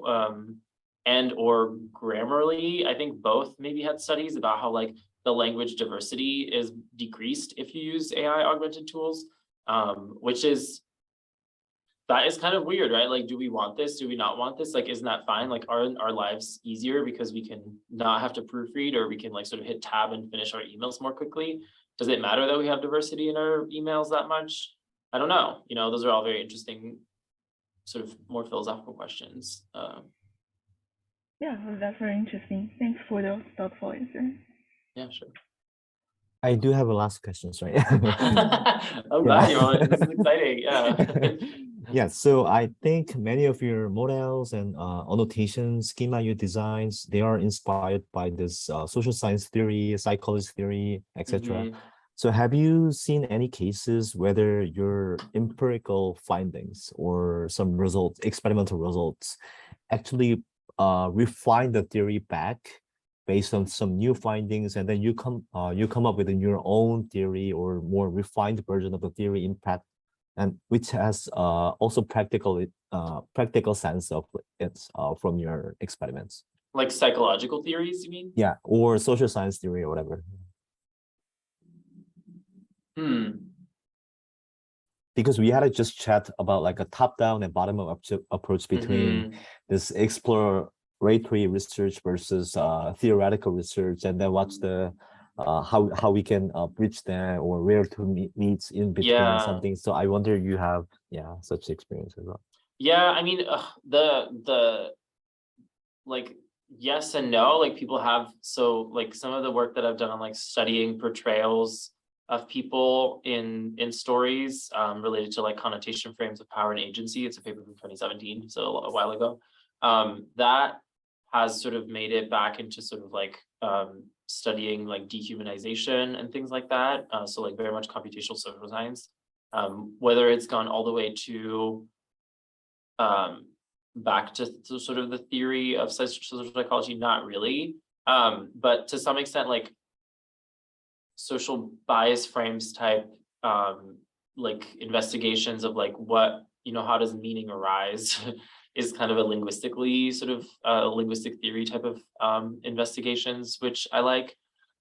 and or Grammarly. I think both maybe had studies about how like the language diversity is decreased if you use AI augmented tools, which is, that is kind of weird, right? Like, do we want this? Do we not want this? Like, isn't that fine? Like, are our lives easier because we can not have to proofread, or we can like sort of hit tab and finish our emails more quickly? Does it matter that we have diversity in our emails that much? I don't know. You know, those are all very interesting, sort of more philosophical questions. Yeah, that's very interesting. Thanks for the thoughtful answer. Yeah, sure. I do have a last question, right? I'm glad you. This is exciting. Yeah. Yeah, so I think many of your models and annotations, schema you designs, they are inspired by this social science theory, psychology theory, etc. So have you seen any cases whether your empirical findings or some results, experimental results, actually refine the theory back based on some new findings, and then you come up with your own theory or more refined version of the theory impact, and which has also practical sense of it from your experiments? Like psychological theories, you mean? Yeah, or social science theory or whatever. Because we had to just chat about like a top-down and bottom-up approach between this exploratory research versus theoretical research, and then what's the how we can bridge that, or where to meet in between something. So I wonder you have such experience as well. Yeah, I mean the like yes and no. Like people have, so like some of the work that I've done on like studying portrayals of people in stories related to like connotation frames of power and agency. It's a paper from 2017, so a while ago. That has sort of made it back into sort of like studying like dehumanization and things like that. So like very much computational social science. Whether it's gone all the way to back to sort of the theory of social psychology, not really. But to some extent, like social bias frames type like investigations of like what, you know, how does meaning arise is kind of a linguistically sort of linguistic theory type of investigations, which I like.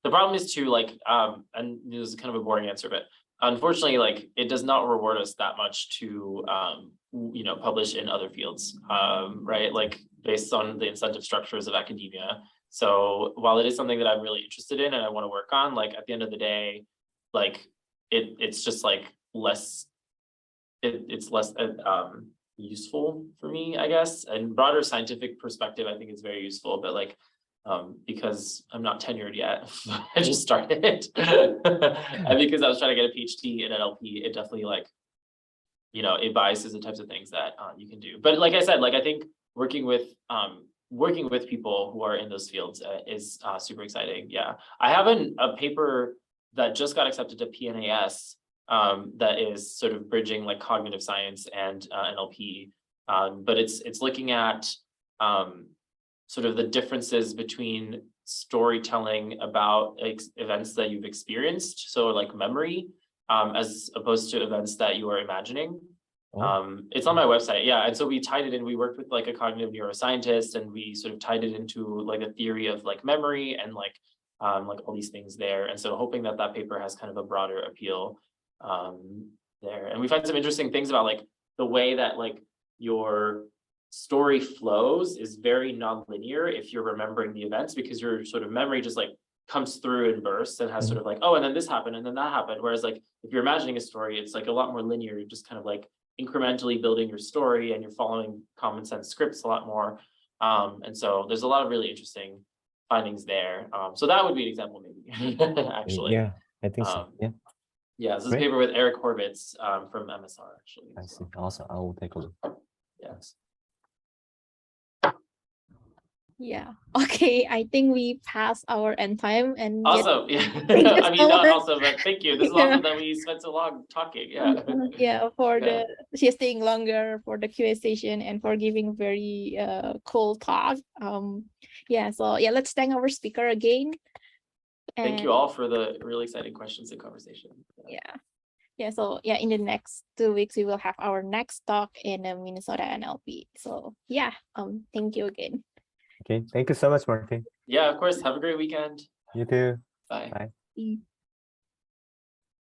The problem is too, like, and this is kind of a boring answer, but unfortunately, like it does not reward us that much to, you know, publish in other fields, right? Like based on the incentive structures of academia. So while it is something that I'm really interested in and I want to work on, like at the end of the day, like it's just like less, it's less useful for me, I guess. And broader scientific perspective, I think it's very useful, but like because I'm not tenured yet, I just started it. And because I was trying to get a PhD in NLP, it definitely like, you know, it biases the types of things that you can do. But like I said, like I think working with people who are in those fields is super exciting. Yeah, I have a paper that just got accepted to PNAS that is sort of bridging like cognitive science and NLP, but it's looking at sort of the differences between storytelling about events that you've experienced, so like memory, as opposed to events that you are imagining. It's on my website, yeah. And so we tied it in. We worked with like a cognitive neuroscientist, and we sort of tied it into like a theory of like memory and like all these things there. And so hoping that that paper has kind of a broader appeal there. And we find some interesting things about like the way that like your story flows is very nonlinear if you're remembering the events, because your sort of memory just like comes through in bursts and has sort of like, oh, and then this happened and then that happened. Whereas like if you're imagining a story, it's like a lot more linear. You're just kind of like incrementally building your story, and you're following common sense scripts a lot more. And so there's a lot of really interesting findings there. So that would be an example, maybe. Actually. Yeah, I think so. Yeah. Yeah, this is a Great. paper with Eric Horvitz from MSR, actually. I see. Awesome. I will take a look. Yes. Yeah. Okay. I think we passed our end time, and Awesome. Yeah. Yes, I mean, not over. also, but thank you. This is Yeah. awesome that we spent so long talking. Yeah. Yeah, for Yeah. she's staying longer for the QA session and for giving very cool talk. Yeah, so yeah, let's thank our speaker again. Thank you all for the really exciting questions and conversation. Yeah. Yeah, so yeah, in the next 2 weeks we will have our next talk in Minnesota NLP. So yeah, thank you again. Okay. Thank you so much, Maarten. Yeah, of course. Have a great weekend. You too. Bye. Bye. Mm.